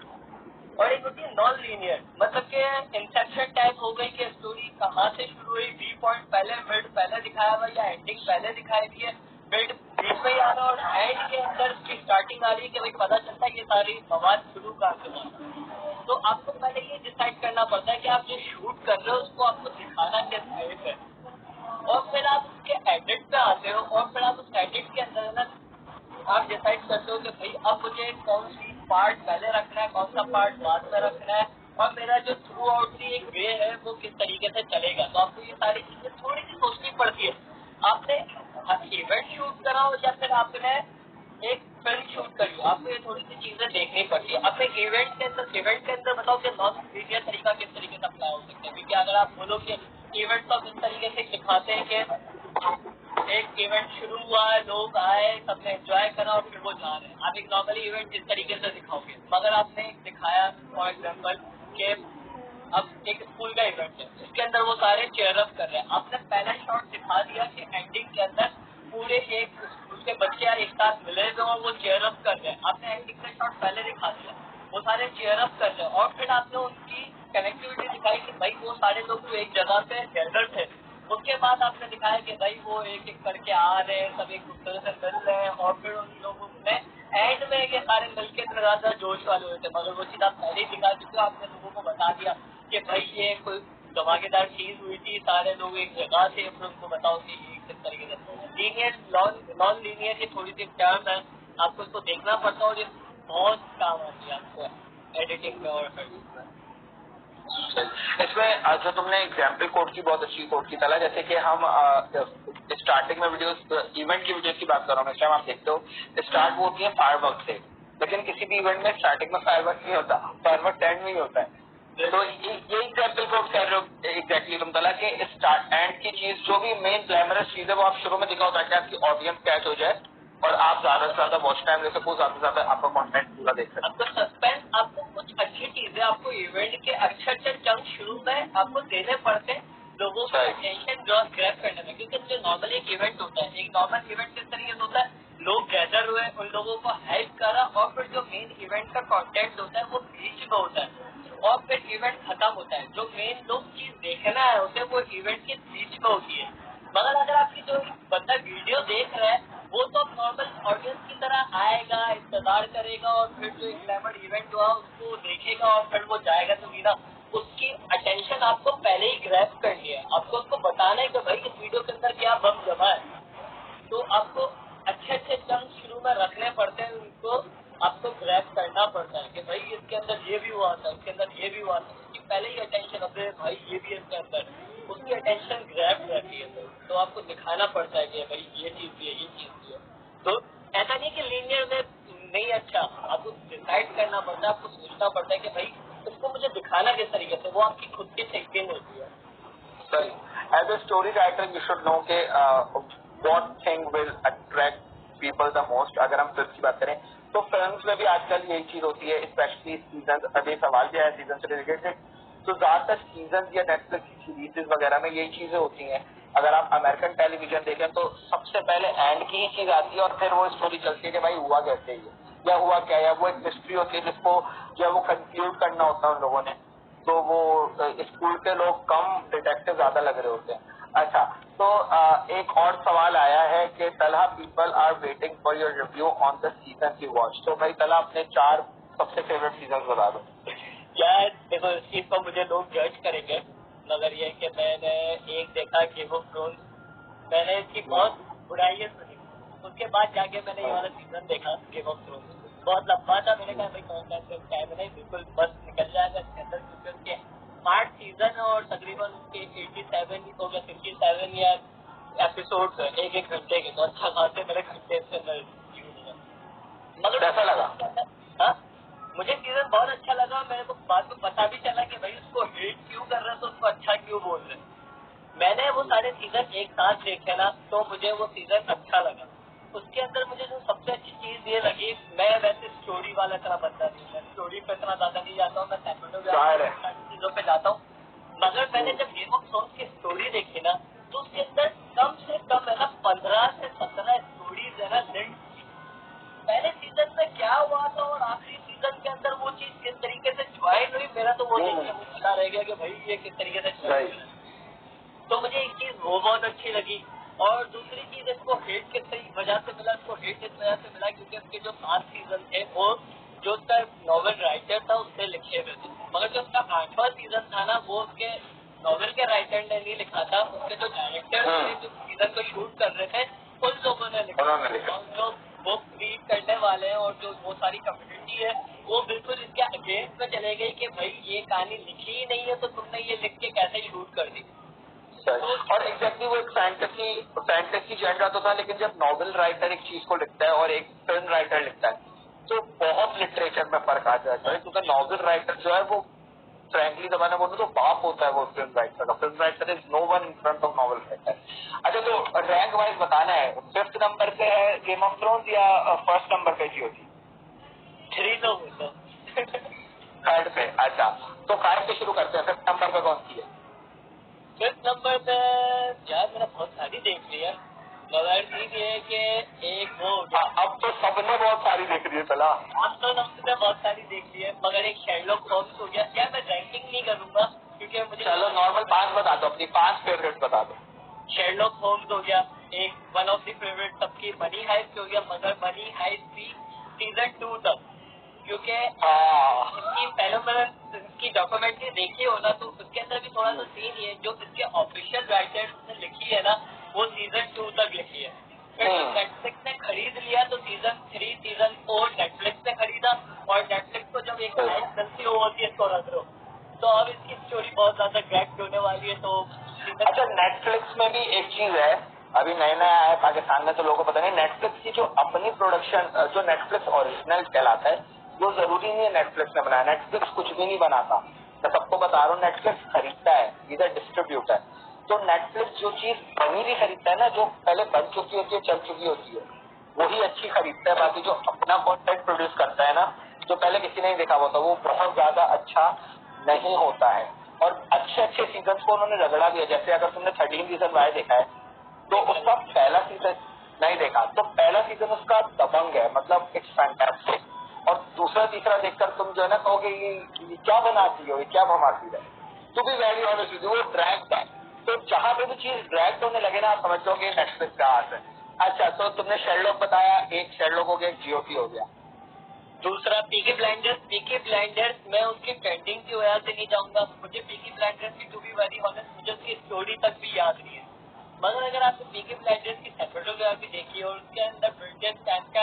[SPEAKER 2] और एक होती है नॉन लीनियर, मतलब कि इंसेप्शन टाइप हो गई कि स्टोरी कहाँ से शुरू हुई, बी पॉइंट पहले, मिड पहले दिखाया हुआ या एंडिंग पहले दिखाई दी है, मिड बीच में ही आ रहा और एंड के अंदर उसकी स्टार्टिंग आ रही है कि भाई पता चलता है कि सारी मवाद शुरू कहाँ से हुआ। तो आपको पहले ये डिसाइड करना पड़ता है कि आप जो शूट कर रहे हो उसको आपको दिखाना क्या सेफ है, और फिर आप उसके एडिट पे आते हो और फिर आप उस एडिट के अंदर ना आप डिसाइड करते हो कि भाई अब मुझे कौन सी पार्ट पहले रखना है, कौन सा पार्ट बाद में रखना है, और मेरा जो थ्रू आउट की एक वे है वो किस तरीके से चलेगा। तो आपको ये सारी चीजें थोड़ी सी सोचनी पड़ती है। आपने इवेंट शूट करा हो या फिर आपने एक फिल्म शूट करी हो, आपको ये थोड़ी सी चीजें देखनी पड़ती है। अपने इवेंट के अंदर बताओ कि नॉन लीनियर तरीका किस तरीके से अप्लाई हो सकता है। क्योंकि अगर आप बोलो कि इवेंट तो इस तरीके से दिखाते हैं कि एक इवेंट शुरू हुआ है, लोग आए, सबने एंजॉय करा और फिर वो जा रहे हैं। आप एक नॉर्मली इवेंट इस तरीके से दिखाओगे, मगर आपने दिखाया फॉर एग्जाम्पल कि अब एक स्कूल का इवेंट है, उसके अंदर वो सारे चेयर अप कर रहे हैं। आपने पहला शॉट दिखा दिया कि एंडिंग के अंदर पूरे एक स्कूल के बच्चे एक साथ मिले हुए और वो चेयर अप कर रहे हैं। आपने एंडिंग का शॉट पहले दिखा दिया, वो सारे चेयर अप कर रहे हैं और फिर आपने उनकी कनेक्टिविटी दिखाई कि भाई वो सारे लोग एक जगह पे गैदर थे। उसके बाद आपने दिखाया कि भाई वो एक एक करके आ रहे हैं, सब एक दूसरे से मिल रहे हैं और फिर उन लोगों ने एंड में ये सारे मिलके ज्यादा जोश वाले हुए थे। मगर वो चीज आप पहले ही दिखा चुके हो, आपने लोगों को बता दिया कि भाई ये कोई धमाकेदार चीज हुई थी, सारे लोग एक जगह थे, फिर उनको बताओ कि ये किस तरीके से लीनियर नॉन लीनियर ये थोड़ी सी टर्म है, आपको इसको देखना पड़ता है और ये बहुत काम आती है आपको एडिटिंग में और फिर
[SPEAKER 1] इसमें जो तुमने एग्जाम्पल कोड की बहुत अच्छी कोड की तला, जैसे कि हम स्टार्टिंग में वीडियोस इवेंट की वीडियोस की बात कर रहा हूँ, इस टाइम आप देखते हो स्टार्ट वो होती है फायरवर्क से, लेकिन किसी भी इवेंट में स्टार्टिंग में फायरवर्क नहीं होता, फायरवर्क एंड में ही होता है। तो ये एग्जाम्पल कोड कह रहे हो एग्जैक्टली तुम तला के स्टार्ट एंड की चीज जो भी मेन ग्लैमरस चीज है वो आप शुरू में दिखाओ ताकि आपकी ऑडियंस कैच हो जाए और आप ज्यादा से ज्यादा वॉच टाइम ले सको, ज्यादा से ज्यादा आपका कंटेंट पूरा देख सको।
[SPEAKER 2] आपको सस्पेंस, आपको कुछ अच्छी चीजें, आपको इवेंट के अच्छे अच्छे चंक शुरू में आपको देने पड़ते हैं लोगों को अटेंशन ग्रैब करने में। क्योंकि जो नॉर्मल एक इवेंट होता है, एक नॉर्मल इवेंट किस तरीके से होता है, लोग गैदर हुए, उन लोगों को हेल्प करा और फिर जो मेन इवेंट का कंटेंट होता है वो बीच में होता है और फिर इवेंट खत्म होता है। जो मेन लोग चीज देखना है होते हैं वो इवेंट के बीच में होती है। मगर अगर आपकी जो बंदा वीडियो देख रहा है वो तो नॉर्मल ऑडियंस की तरह आएगा, इंतजार करेगा और फिर जो एक ग्लैमर इवेंट हुआ उसको देखेगा और फिर वो जाएगा। तो मीना उसकी अटेंशन आपको पहले ही ग्रैब कर लिया है, आपको उसको बताना है कि भाई इस वीडियो के अंदर क्या बम जमा है। तो आपको अच्छे अच्छे चंक शुरू में रखने पड़ते हैं, उनको आपको ग्रैब करना पड़ता है कि भाई इसके अंदर ये भी हुआ था, इसके अंदर ये भी हुआ था, उसकी पहले ही अटेंशन अपने भाई ये भी है इसके अंदर, उसकी अटेंशन ग्रैब रहती है। तो आपको दिखाना पड़ता है कि भाई ये चीज भी है, ये चीज भी है। तो ऐसा नहीं कि लीनियर में नहीं अच्छा, आपको डिसाइड करना पड़ता है, आपको सोचना पड़ता है कि भाई उसको मुझे दिखाना किस तरीके से, वो आपकी खुद की थिंकिंग होती है।
[SPEAKER 1] सही, as a story writer you should know के what thing will attract people the most. अगर हम फिल्म की बात करें तो फिल्म्स में भी आजकल यही चीज होती है, स्पेशली सीजन, अभी सवाल भी है सीजन से रिलेटेड, तो ज्यादातर सीजन या नेटफ्लिक्स की सीरीज वगैरह में यही चीजें होती हैं। अगर आप अमेरिकन टेलीविजन देखें तो सबसे पहले एंड की ही चीज आती है और फिर वो स्टोरी चलती है कि भाई हुआ कैसे ही या हुआ क्या है, वो एक मिस्ट्री होती है जिसको जो है वो कंक्लूड करना होता है उन लोगों ने। तो वो स्कूल के लोग कम, डिटेक्टिव ज्यादा लग रहे होते हैं। अच्छा, तो एक और सवाल आया है कि Talha, people are waiting for your review on the season you watch. तो भाई तलहा अपने 4 सबसे फेवरेट सीजन बता दो।
[SPEAKER 2] यार देखो इस चीज को मुझे लोग जज करेंगे, मगर ये कि मैंने एक देखा गेम ऑफ थ्रोन्स, मैंने इसकी बहुत बुराइयां सुनी, उसके बाद जाके मैंने ये वाला सीजन देखा गेम ऑफ थ्रोन्स। बहुत लंबा था, मैंने कहा भाई कौन सा टाइम नहीं, बिल्कुल बस निकल जाएगा इसके अंदर, क्योंकि उसके 8 सीजन और तकरीबन उसके 87 हो गया 57 या एपिसोड है एक घंटे के, तो अच्छा खासे मेरे घंटे इसके अंदर यूज हुआ। मगर
[SPEAKER 1] कैसा लगा?
[SPEAKER 2] हाँ, मुझे सीजन बहुत अच्छा लगा। मेरे को बाद में पता भी चला कि भाई उसको हेट क्यों कर रहे हैं, तो उसको अच्छा क्यों बोल रहे हैं। मैंने वो सारे सीजन एक साथ देखे ना, तो मुझे वो सीजन अच्छा लगा। उसके अंदर मुझे जो सबसे अच्छी चीज ये लगी, मैं वैसे स्टोरी वाला इतना बंदा नहीं, मैं स्टोरी पे इतना ज्यादा नहीं जाता हूँ, मैं सारी चीजों पे जाता हूँ। मगर मैंने जब गेम ऑफ थ्रोन्स की स्टोरी देखी ना, तो उसके अंदर कम से कम है ना 15 से 17 स्टोरीज है ना लिंक। पहले सीजन में क्या हुआ था और आखिरी सीजन के अंदर वो चीज किस तरीके से ज्वाइन हुई, मेरा तो वो देख के पता रह गया कि भाई ये किस तरीके से ज्वाइन हुआ। तो मुझे एक चीज वो बहुत अच्छी लगी। और दूसरी चीज इसको हेट किस वजह से मिला, इसको हेट इस वजह से मिला क्योंकि उसके जो 7 सीजन थे वो जो उसका नॉवल राइटर था उसने लिखे हुए थे, मगर जो उसका 8वां सीजन था ना वो उसके नॉवल के राइटर ने नहीं लिखा था, उसके जो डायरेक्टर थे जो सीजन को शूट कर रहे थे उन लोगों ने लिखा। और जो बुक रीड करने वाले हैं और जो वो सारी कम्युनिटी है वो बिल्कुल इसके जेल में चले गई कि भाई ये कहानी लिखी ही नहीं है तो तुमने ये लिख के कैसे शूट कर दी।
[SPEAKER 1] और एग्जैक्टली वो एक फैंटेसी जेनरा तो था, लेकिन जब नॉवेल राइटर एक चीज को लिखता है और एक फिल्म राइटर लिखता है तो बहुत लिटरेचर में फर्क आ जाता है, क्योंकि नॉवेल राइटर जो है वो फ्रैंकली जमाने बोलूँ तो बाप होता है वो फिल्म राइटर का। Film writer is no one in front of novel writer. अच्छा, तो रैंक वाइज बताना है, 5th नंबर पे है गेम ऑफ थ्रोन्स या 1st नंबर पे GOT?
[SPEAKER 2] 3 तो बोलो
[SPEAKER 1] 3rd पे। अच्छा, तो 5 से शुरू करते हैं। 5th नंबर पे कौन सी है?
[SPEAKER 2] 5th नंबर पे यार मैंने बहुत सारी देख ली है, मगर ठीक है कि एक वो
[SPEAKER 1] अब तो सबने बहुत सारी देख ली है। चला
[SPEAKER 2] अब तो हमने बहुत सारी देख ली है, मगर एक शेरलॉक होम्स हो गया। क्या मैं रैंकिंग नहीं करूंगा क्योंकि मुझे
[SPEAKER 1] चलो नॉर्मल 5 बता दो, अपनी 5 फेवरेट बता दो।
[SPEAKER 2] शेरलॉक होम्स हो गया एक, वन ऑफ द फेवरेट सबकी। मनी हाइस्ट हो गया, मगर मनी हाइस्ट भी सीजन 2 तक, क्योंकि इसकी पहले मैंने इसकी डॉक्यूमेंट्री देखी हो ना तो उसके अंदर भी थोड़ा सा सीन ही है। जो इसके ऑफिशियल राइटर्स ने लिखी है ना वो सीजन 2 तक लिखी है। फिर नेटफ्लिक्स ने खरीद लिया तो सीजन 3 सीजन 4 नेटफ्लिक्स ने खरीदा, और नेटफ्लिक्स को जब एक लाइफ गलती होती है इसको रख दो, तो अब इसकी स्टोरी बहुत ज्यादा क्रैक्ड होने वाली है। तो
[SPEAKER 1] अच्छा, नेटफ्लिक्स में भी एक चीज है, अभी नया नया है पाकिस्तान में तो लोगों को पता नहीं, नेटफ्लिक्स की जो अपनी प्रोडक्शन, जो नेटफ्लिक्स ओरिजिनल कहलाता है वो जरूरी नहीं है नेटफ्लिक्स ने बनाया। नेटफ्लिक्स कुछ भी नहीं बनाता, मैं सबको बता रहा हूँ। नेटफ्लिक्स खरीदता है, इधर डिस्ट्रीब्यूटर। तो नेटफ्लिक्स जो चीज बनी भी खरीदता है ना, जो पहले बन चुकी होती है, चल चुकी होती है, वही अच्छी खरीदता है। बाकी जो अपना कंटेंट प्रोड्यूस करता है ना, जो पहले किसी ने नहीं देखा होता, वो बहुत ज्यादा अच्छा नहीं होता है। और अच्छे अच्छे सीजन को उन्होंने रगड़ा दिया। जैसे अगर तुमने 13 रीजन वाई देखा है तो उसका पहला सीजन नहीं देखा, तो पहला सीजन उसका दबंग है, मतलब इट्स फैंटास्टिक। और दूसरा तीसरा देखकर तुम जो है ना कहोगे ये क्या बनाती हो, ये क्या भमाती है। To be very honest with you, वो ड्रैग है। तो जहां पे भी चीज ड्रैग होने लगे ना, आप समझ लो कि नेटफ्लिक्स का हाथ है। अच्छा, तो तुमने शेरलॉक बताया, एक शेरलॉक हो गया, एक GOT हो गया।
[SPEAKER 2] दूसरा पीकी ब्लाइंडर्स मैं उसकी ट्रेंडिंग की वजह से नहीं जाऊंगा। मुझे पीकी ब्लाइंडर्स की टू बी वेरी ऑनेस्ट मुझे उसकी स्टोरी तक भी याद नहीं है, मगर अगर आपने पीकी ब्लाइंडर्स की सिनेमेटोग्राफी देखी और उसके अंदर ब्रिलियंट टाइम का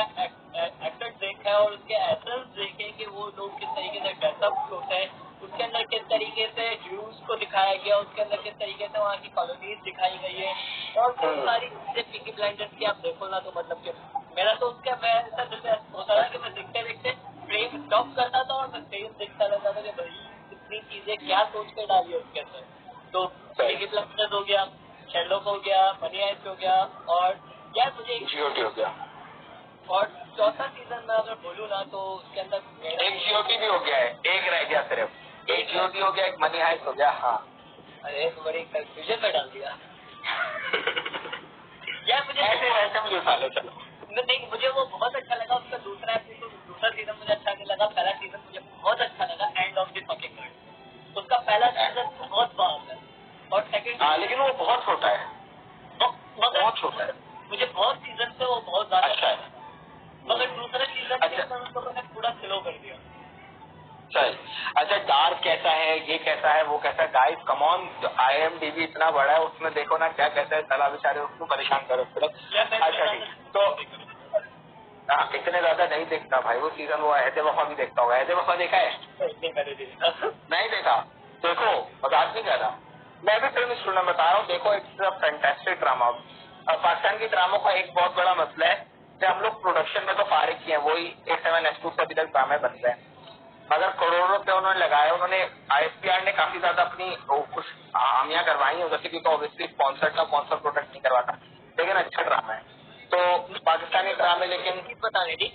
[SPEAKER 2] एक्टर देखा है और उसके एसेंस देखे कि वो लोग किस तरीके से ड्रेसअप होते हैं, उसके अंदर किस तरीके से ड्यूज को दिखाया गया, उसके अंदर किस तरीके से वहाँ की कॉलोनीज दिखाई गई है, और बहुत सारी चीजें पीकी ब्लाइंडर्स की आप देखो ना तो मतलब कि मेरा तो उसका मैं ऐसा जैसे होता था कि मैं देखते देखते फ्रेम स्टॉप करता था और मैं फ्रेम देखता रहता था कि भाई इतनी चीजें क्या सोच कर डाली है उसके अंदर। तो पीकी ब्लाइंडर्स हो गया, शेरलॉक हो गया, मनी हाइस्ट हो गया, और यार मुझे
[SPEAKER 1] GOT हो गया।
[SPEAKER 2] और चौथा सीजन में अगर बोलूँ ना तो उसके अंदर
[SPEAKER 1] एक GOT भी हो गया है, एक रह गया सिर्फ। एक GOT हो गया, एक मनी हाइस्ट हो गया। हाँ,
[SPEAKER 2] अरे बड़ी कंफ्यूजन में डाल दिया यार मुझे
[SPEAKER 1] ऐसे वैसे मुझे उठा लो। चलो
[SPEAKER 2] नहीं, मुझे वो बहुत अच्छा लगा। उसका दूसरा एपिसोड, दूसरा सीजन मुझे अच्छा नहीं लगा, पहला सीजन मुझे बहुत अच्छा लगा, end of the fucking world. उसका पहला सीजन बहुत बात है, और सेकंड
[SPEAKER 1] लेकिन वो बहुत छोटा है, बहुत छोटा है।
[SPEAKER 2] मुझे बहुत सीजन से वो बहुत ज्यादा
[SPEAKER 1] अच्छा है,
[SPEAKER 2] मगर दूसरे सीजन के
[SPEAKER 1] अच्छा।
[SPEAKER 2] अंदर उनको मैंने पूरा स्लो कर दिया।
[SPEAKER 1] चल, अच्छा, डार्क कैसा है, ये कैसा है, वो कैसा है, गाइस कम ऑन, IMDb इतना बड़ा है, उसमें देखो ना क्या कहता है, साला बेचारे उसको परेशान करो थोड़ा। अच्छा ठीक, तो इतने ज्यादा नहीं देखता भाई वो सीजन। वो ऐसे वफा भी देखता होगा। ऐसे वफा देखा है? नहीं देखा? देखो, मजाक नहीं कर रहा, मैं भी फिल्म स्टूडेंट बता रहा हूँ। देखो, it's a fantastic drama. Pakistan की ड्रामों का एक बहुत बड़ा मसला है कि हम लोग प्रोडक्शन में तो फारिग किए हैं, वही S01-E12 से अभी तक ड्रामे बन रहे हैं, मगर करोड़ों रुपए उन्होंने लगाए। उन्होंने ISPR ने काफी ज्यादा अपनी कुछ हामियां करवाई हैं, जैसे कि ऑब्वियसली स्पॉन्सर का स्पॉन्सर प्रोडक्ट नहीं करवाता, लेकिन अच्छा ड्रामा है। तो पाकिस्तानी ड्रामे, लेकिन
[SPEAKER 2] बता रही थी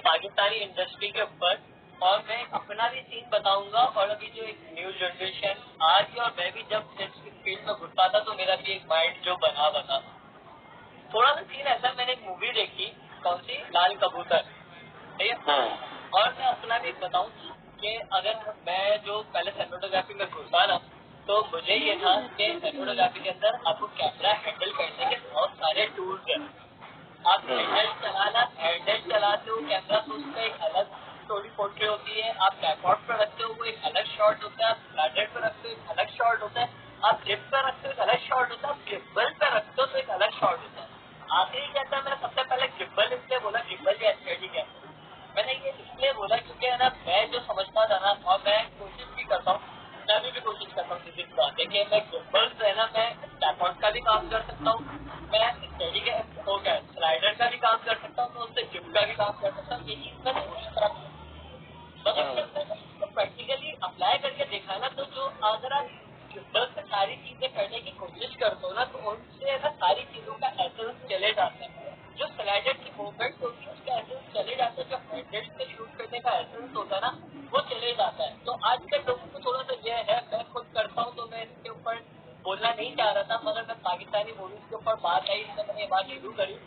[SPEAKER 2] पाकिस्तानी इंडस्ट्री के ऊपर, और मैं अपना भी सीन बताऊंगा। और अभी जो एक न्यू जनरेशन आ रही है, और मैं भी जब इस फील्ड में घुसता था तो मेरा भी एक माइंड जो बना थोड़ा सा सीन ऐसा। मैंने एक मूवी देखी, कौन सी, लाल कबूतर, ठीक है, और मैं अपना भी बताऊं कि अगर मैं जो पहले सिनेमेटोग्राफी में घुसा ना तो मुझे ये था कि सिनेमेटोग्राफी के अंदर आपको कैमरा हैंडल करने के बहुत सारे टूल्स हैं। आप हैंडल चलाते हो कैमरा तो उसका एक अलग स्टोरी पोर्ट्रे होती है। आप ट्राइपॉड पर रखते हो वो एक अलग शॉट होता है, आप स्लैडेड पर रखते हो एक अलग शॉट होता है, आप ग्रिप पर रखते हो एक अलग शॉट होता है, आप गिम्बल पर रखते हो तो एक अलग शॉट होता है। आखिरी क्या था, मैंने सबसे पहले गिम्बल इसलिए बोला, गिम्बल या एस्थेटिक है, मैंने ये इसलिए बोला क्योंकि है ना मैं जो समझता था ना, अगर आप गिम्बल से सारी चीजें करने की कोशिश करते हो ना, तो उनसे ना सारी चीजों का एसेंस चले जाता है। जो स्लाइडर की मूवमेंट होती है उसका एसेंस चले जाता है, जो हैंडल से शूट करने का एसेंस होता है ना, वो चले जाता है। तो आजकल लोगों को थोड़ा सा ये है, मैं खुद करता हूँ तो मैं इसके ऊपर बोलना नहीं चाह रहा था, मगर मैं पाकिस्तानी मूवीज के ऊपर बात आई इसलिए मैंने ये बात शुरू करी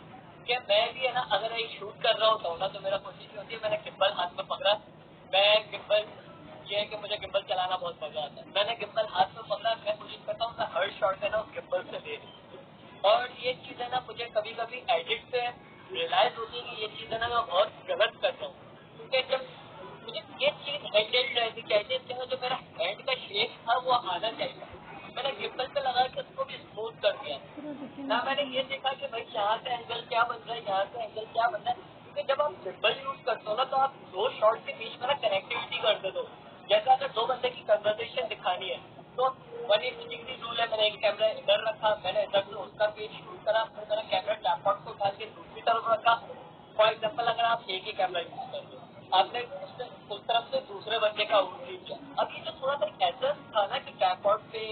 [SPEAKER 2] कि मैं भी है ना, अगर ये शूट कर रहा होता हूँ ना, तो मेरा कोशिश होती है, मैंने गिम्बल हाथ में पकड़ा, मैं गिम्बल ये है कि मुझे गिम्बल चलाना बहुत मजा आता है, मैंने गिम्बल हाथ में पकड़ा, मैं कोशिश करता हूँ मैं हर शॉट है ना उस गिम्बल से ले लूँ। और ये चीज है ना मुझे कभी कभी एडिट पे रियलाइज होती है कि ये चीज है ना मैं बहुत गलत कर रहा हूँ, क्योंकि जब मुझे ये चीज हैंडल रहनी चाहिए, जो मेरा हैंड का शेप था वो आना चाहिए, मैंने गिम्बल पे लगा के उसको भी स्मूथ कर दिया ना, मैंने ये देखा कि भाई यहाँ से एंगल क्या बन रहा है, यहाँ से एंगल क्या बन रहा है, क्योंकि जब आप गिम्बल यूज करते हो ना, तो आप दो शॉट के बीच में ना कनेक्टिविटी कर देते हो। जैसे अगर दो बंदे की कन्वर्सेशन दिखानी है तो 180 डिग्री रूल है, मैंने एक कैमरा इधर रखा, मैंने इधर से उसका पेज शूट करा, फिर मैंने कैमरा ट्राइपॉड को उठा के दूसरी तरफ रखा। फॉर एग्जाम्पल अगर आप एक ही कैमरा यूज कर रहे हो, आपने उस तरफ से दूसरे बंदे का आउटरीच किया। अब ये जो थोड़ा सा ऐसा था ना कि ट्राइपॉड पे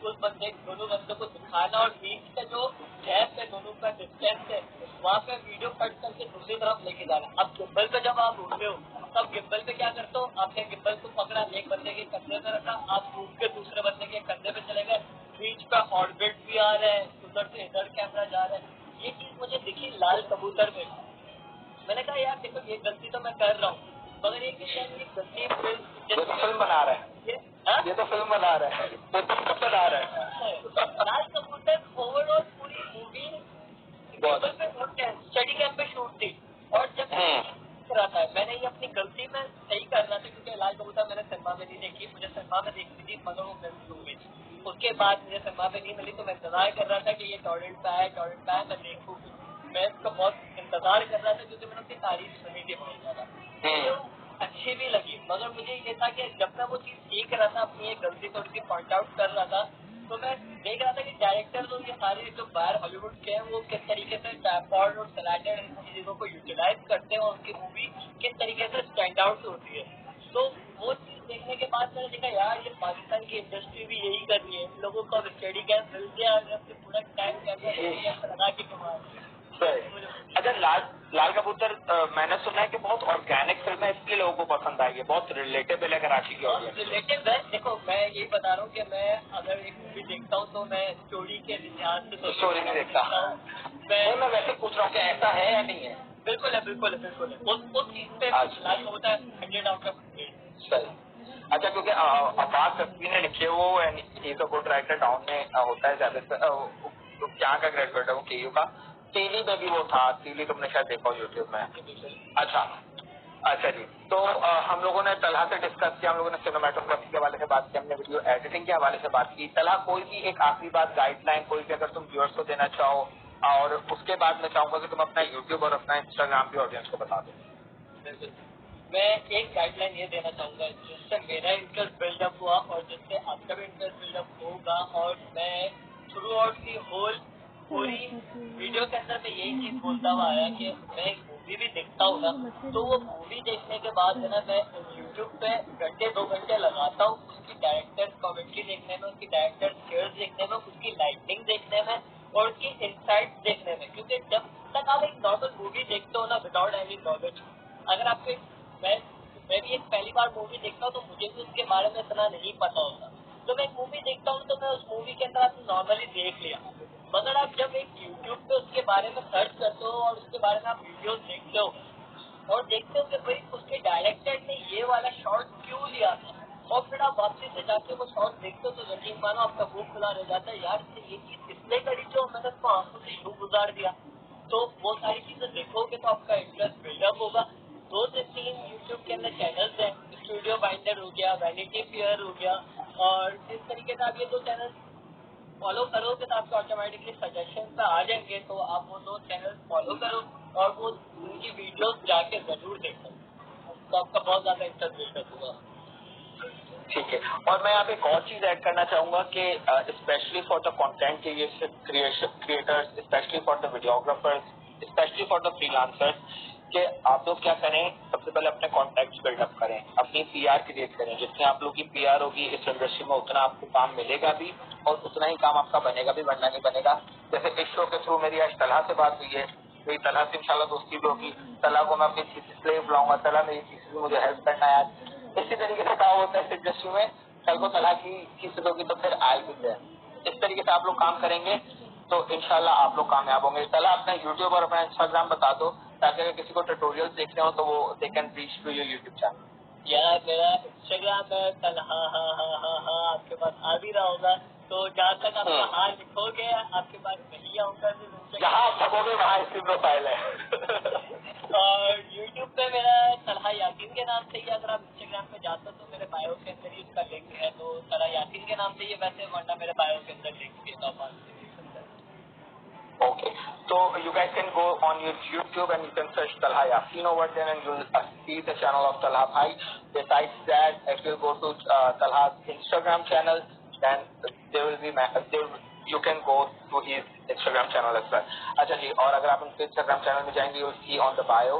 [SPEAKER 2] उस बंदे दोनों बंदों को दिखाना और बीच का जो गैप है, दोनों का डिस्टेंस है, वहाँ पे वीडियो कट करके दूसरी तरफ लेके जाना। अब गिम्बल पे जब आप उड़ते हो तब गिम्बल पे क्या करते हो, आपने गिम्बल को पकड़ा, एक बंदे के कंधे पे रखा, आप घूम के दूसरे बंदे के कंधे पे चले गए, बीच का ऑर्बिट भी आ रहा है, उधर से इधर कैमरा जा रहा है। ये चीज मुझे दिखी लाल कबूतर में, मैंने कहा यार देखो ये गलती तो मैं कर रहा हूँ, मगर एक गलती
[SPEAKER 1] फिल्म बना रहा है, ये तो फिल्म बना रहा है, ये तो फिल्म बना रहा है।
[SPEAKER 2] लाल कबूतर ओवरऑल पूरी मूवी स्टडी कैंप पे शूट थी, और जब रहा था मैंने ये अपनी गलती में सही करना था, क्योंकि लाल कबूतर मैंने सिनेमा में नहीं देखी, मुझे सिनेमा में देखनी थी, मगर वो फिल्म शूट में थी। उसके बाद मुझे सिनेमा में नहीं मिली, तो मैं इंतजार कर रहा था कि ये टॉरेंट पे आए मैं देखूँ। मैं इसका बहुत इंतजार कर रहा था, क्योंकि मैंने उसकी तारीफ सुनी थी बहुत ज्यादा, अच्छी भी लगी। मगर मुझे ये था कि जब मैं वो चीज सीख रहा था, अपनी एक गलती को उसकी पॉइंट आउट कर रहा था, तो मैं देख रहा था कि डायरेक्टर लोग ये सारे जो बाहर हॉलीवुड के हैं, वो किस तरीके से ट्राइपॉड और स्लाइडर इन चीजों को यूटिलाइज करते हैं और उनकी मूवी किस तरीके से स्टैंड आउट होती है। तो वो चीज देखने के बाद मैंने देखा यार ये पाकिस्तान की इंडस्ट्री भी यही कर रही है, इन लोगों को अब स्टडी कैंप मिल गया, पूरा टाइम कैमरा लगा के कमा।
[SPEAKER 1] अच्छा, लाल कबूतर मैंने सुना है कि बहुत ऑर्गेनिक फिल्म है, इसलिए लोगों को पसंद आएगी, बहुत रिलेटेबल है कराची की ऑडियंस।
[SPEAKER 2] रिलेटेड है, देखो मैं यही बता रहा हूँ कि मैं अगर एक मूवी देखता हूँ तो मैं स्टोरी के लिहाज से
[SPEAKER 1] स्टोरी नहीं देखता, मैं वैसे पूछ रहा हूँ कि ऐसा है या नहीं है।
[SPEAKER 2] बिल्कुल है, बिल्कुल है, बिल्कुल है, उस चीज पे लाल कबूतर 100 आउट ऑफ 100।
[SPEAKER 1] सही। अच्छा, क्योंकि अब्बास सफी ने लिखे वो is a good writer, down में होता है ज्यादा, तो क्या का ग्रेजुएट है वो केयू का, टीवी में भी वो था, टीवी तुमने शायद देखा हो यूट्यूब में। अच्छा अच्छा जी, तो हम लोगों ने तलहा से डिस्कस किया, हम लोगों ने सिनेमेटोग्राफी के हवाले से बात की, हमने वीडियो एडिटिंग के हवाले से बात की। तलहा कोई भी एक आखिरी बात, गाइडलाइन कोई भी अगर तुम व्यूअर्स को देना चाहो, और उसके बाद मैं चाहूंगा कि तुम अपना यूट्यूब और अपना इंस्टाग्राम की ऑडियंस को बता दो।
[SPEAKER 2] मैं एक गाइडलाइन ये देना चाहूंगा जिससे मेरा इंटरेस्ट बिल्डअप हुआ और जिससे आपका भी इंटरेस्ट बिल्डअप होगा, और मैं थ्रू आउट की होल पूरी वीडियो के अंदर मैं यही चीज बोलता हुआ आया कि मैं एक मूवी भी देखता हूँ ना, तो वो मूवी देखने के बाद है ना मैं यूट्यूब पे घंटे 2 घंटे लगाता हूँ उसकी डायरेक्टर कमेंट्री देखने में, उसकी डायरेक्टर स्किल्स देखने में, उसकी लाइटिंग देखने में और उसकी इनसाइट्स देखने में। क्योंकि जब तक आप एक नॉर्मल मूवी देखते हो ना विदाउट एनी नॉलेज, अगर आपको मैं भी एक पहली बार मूवी देखता हूँ तो मुझे भी उसके बारे में इतना नहीं पता होता, तो मैं एक मूवी देखता हूँ तो मैं उस मूवी के अंदर आपने नॉर्मली देख लिया, मगर आप जब एक यूट्यूब पे उसके बारे में सर्च करते हो और उसके बारे में आप वीडियोस देखते हो और देखते हो कि भाई उसके डायरेक्टर ने ये वाला शॉट क्यों लिया था, और फिर आप वापसी से जाके वो शॉट देखते हो तो यकीन मानो आपका मुंह खुला रह जाता है, यार ये चीज इसलिए करी जो मैंने उसको आंखों से यूं गुजार दिया। तो वो सारी चीजें देखोगे तो आपका इंटरेस्ट बिल्डअप होगा। 2 से 3 यूट्यूब के अंदर चैनल्स हैं, स्टूडियो बाइंडर हो गया, वैनिटी फेयर हो गया, और इस तरीके से आप ये 2 चैनल फॉलो करोगे तो आपको ऑटोमेटिकली सजेशन पे आ जाएंगे, तो आप वो 2 चैनल फॉलो करो और वो उनकी वीडियोस जाके जरूर देखो, तो आपका बहुत ज्यादा इंटरेस्ट बिल्डअप होगा।
[SPEAKER 1] ठीक है, और मैं यहाँ पे एक और चीज ऐड करना चाहूंगा कि specially for the content creators, specially for the videographers, specially for the freelancers, कि आप लोग क्या करें, सबसे पहले अपने कॉन्टैक्ट्स बिल्डअप करें, अपनी पीआर क्रिएट करें। जितनी आप लोग की पीआर होगी इस इंडस्ट्री में उतना आपको काम मिलेगा भी और उतना ही काम आपका बनेगा भी, वरना नहीं बनेगा। जैसे इस शो के थ्रू मेरी आज तलहा से बात हुई है, मेरी तलहा से इंशाल्लाह दोस्ती भी होगी। तलहा को मैं अपनी थीसिस के लिए बुलाऊंगा, तलहा मेरी थीसिस में मुझे हेल्प करना है। इसी तरीके से काम होता है इस इंडस्ट्री में। कल को तलहा की थीसिस होगी तो फिर आई भी है। इस तरीके से आप लोग काम करेंगे तो इंशाल्लाह आप लोग कामयाब होंगे। तलहा अपना यूट्यूब और अपना इंस्टाग्राम बता दो, ताकि अगर किसी को ट्यूटोरियल्स देखने हो तो वो they can reach to your YouTube channel.
[SPEAKER 2] यार मेरा इंस्टाग्राम है तलहा आपके पास आ भी रहा होगा, तो जहाँ तक आप हाँ लिखोगे आपके पास नहीं आऊंगा।
[SPEAKER 1] जहाँ आप छपोगे वहाँ इसकी प्रोफाइल है।
[SPEAKER 2] और यूट्यूब पे मेरा तलहा यासीन के नाम से ही, अगर आप इंस्टाग्राम पे जाते हो तो मेरे बायो के अंदर ही उसका लिंक है, तो तलहा यासीन के नाम से ही वैसे, वरना मेरे बायो के अंदर लिंक है तो आप
[SPEAKER 1] Okay, so you guys can go on your YouTube and you can search Talha Yaseen over there and you'll see the channel of Talha Bhai. Besides that, if you go to Talha's Instagram channel, then there will be you can go to his Instagram channel as well. अच्छा जी, और अगर आप उनके Instagram channel में जाएंगे, you'll see on the bio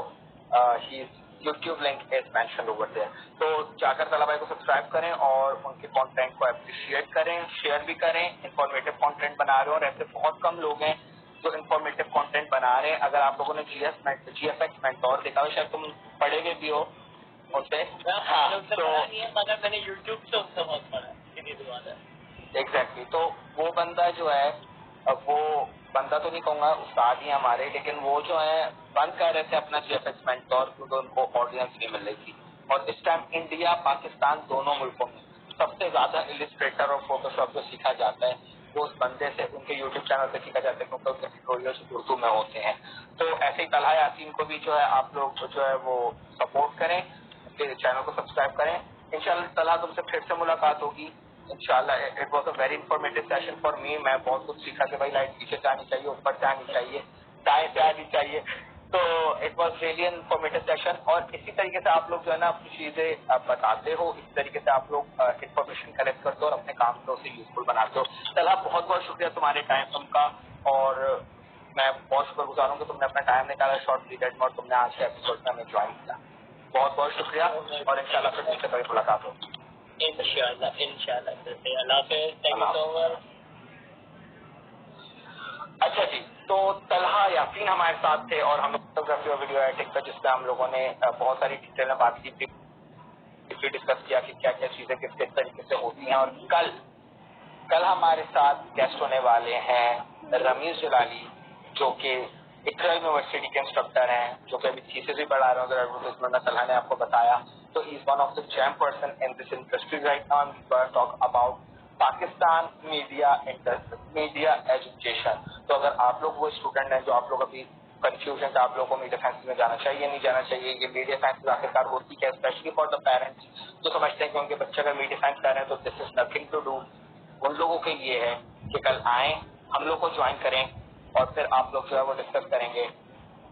[SPEAKER 1] his YouTube link is mentioned over there. तो जाकर तलहा भाई को सब्सक्राइब करें और उनके कंटेंट को अप्रिशिएट करें, शेयर भी करें। इंफॉर्मेटिव कंटेंट बना रहे हो और ऐसे बहुत कम लोग हैं जो इन्फॉर्मेटिव कंटेंट बना रहे हैं। अगर आप लोगों ने जीएफएक्स मेंटोर देखा हो, शायद तुम पढ़ेगे भी हो उनसे।
[SPEAKER 2] हाँ, तो मगर मैंने यूट्यूब से उनसे बहुत पढ़ा।
[SPEAKER 1] एग्जैक्टली, तो वो बंदा जो है, अब वो बंदा तो नहीं कहूंगा, उस्ताद ही हमारे, लेकिन वो जो है बंद कर रहे थे अपना जीएफएक्स मेंटोर क्योंकि उनको ऑडियंस नहीं मिल रही थी। और इस टाइम इंडिया पाकिस्तान दोनों मुल्कों में सबसे ज्यादा इलिस्ट्रेटर और फोटोशॉप जो सीखा जाता है वो उस बंदे से, उनके यूट्यूब चैनल से सीखा जाता है, क्योंकि उनके ट्यूटोरियल्स उर्दू में होते हैं। तो ऐसे ही तलहा यासीन को भी जो है आप लोग जो है वो सपोर्ट करें, उनके चैनल को सब्सक्राइब करें। इंशाल्लाह तलहा तुमसे फिर से मुलाकात होगी इंशाल्लाह। It was a very informative session for me. मैं बहुत कुछ सीखा कि भाई लाइट पीछे से आनी चाहिए, ऊपर से आनी चाहिए, दाएं से आनी चाहिए। तो it was really informative session. और इसी तरीके से आप लोग जो है ना अपनी चीजें बताते हो, इस तरीके से आप लोग इन्फॉर्मेशन कलेक्ट करते हो और अपने काम को उसे यूजफुल बनाते हो। तलहा बहुत बहुत शुक्रिया तुम्हारे टाइम का, और मैं बहुत शुक्रगुजार हूँ कि तुमने अपना टाइम निकाला शॉर्ट पीरियड में और तुमने आज के एपिसोड में हमें ज्वाइन किया। बहुत बहुत शुक्रिया और इंशाल्लाह फिर तुमसे कभी मुलाकात होगी।
[SPEAKER 2] इंशाल्लाह। अल्लाह हाफ़िज़, थैंक यू सो मच।
[SPEAKER 1] अच्छा जी, तो तलहा यासीन हमारे साथ थे और हम फोटोग्राफी और वीडियो एडिटिंग पर जिसपे हम लोगों ने बहुत सारी डिटेल में बात की थी, डिस्कस किया कि क्या क्या चीजें किस किस तरीके से होती हैं। और कल हमारे साथ गेस्ट होने वाले हैं रमीज जलाली, जो कि इकरा यूनिवर्सिटी के इंस्ट्रक्टर हैं, जो कि अभी थीसिस भी पढ़ा रहे हैं, उधर एडवर्टाइजमेंट में तलहा ने आपको बताया। तो he is one of the champ person in this industry right now. And we gonna talk about Pakistan media education. तो अगर आप लोग वो स्टूडेंट हैं जो आप लोग अभी कंफ्यूजन है, आप लोगों को मीडिया साइंस में जाना चाहिए नहीं जाना चाहिए, ये मीडिया साइंस में आखिरकार होती क्या, स्पेशली फॉर द पेरेंट्स जो समझते हैं कि उनके बच्चे अगर मीडिया साइंस कर रहे हैं तो this is nothing to do, उन लोगों के लिए है कि कल आए, हम लोग को ज्वाइन करें और फिर आप लोग जो है वो डिस्कस करेंगे।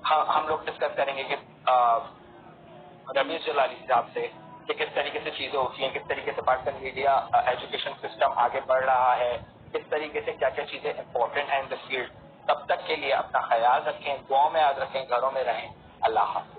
[SPEAKER 1] हम लोग डिस्कस करेंगे कि रमीज जलाली साहब से कि किस तरीके से चीजें होती हैं, किस तरीके से पाकिस्तान मीडिया एजुकेशन सिस्टम आगे बढ़ रहा है, किस तरीके से क्या क्या चीजें इंपॉर्टेंट हैं इन द फील्ड। तब तक के लिए अपना ख्याल रखें, दुआओं में याद रखें, घरों में रहें। अल्लाह हाफ़िज़।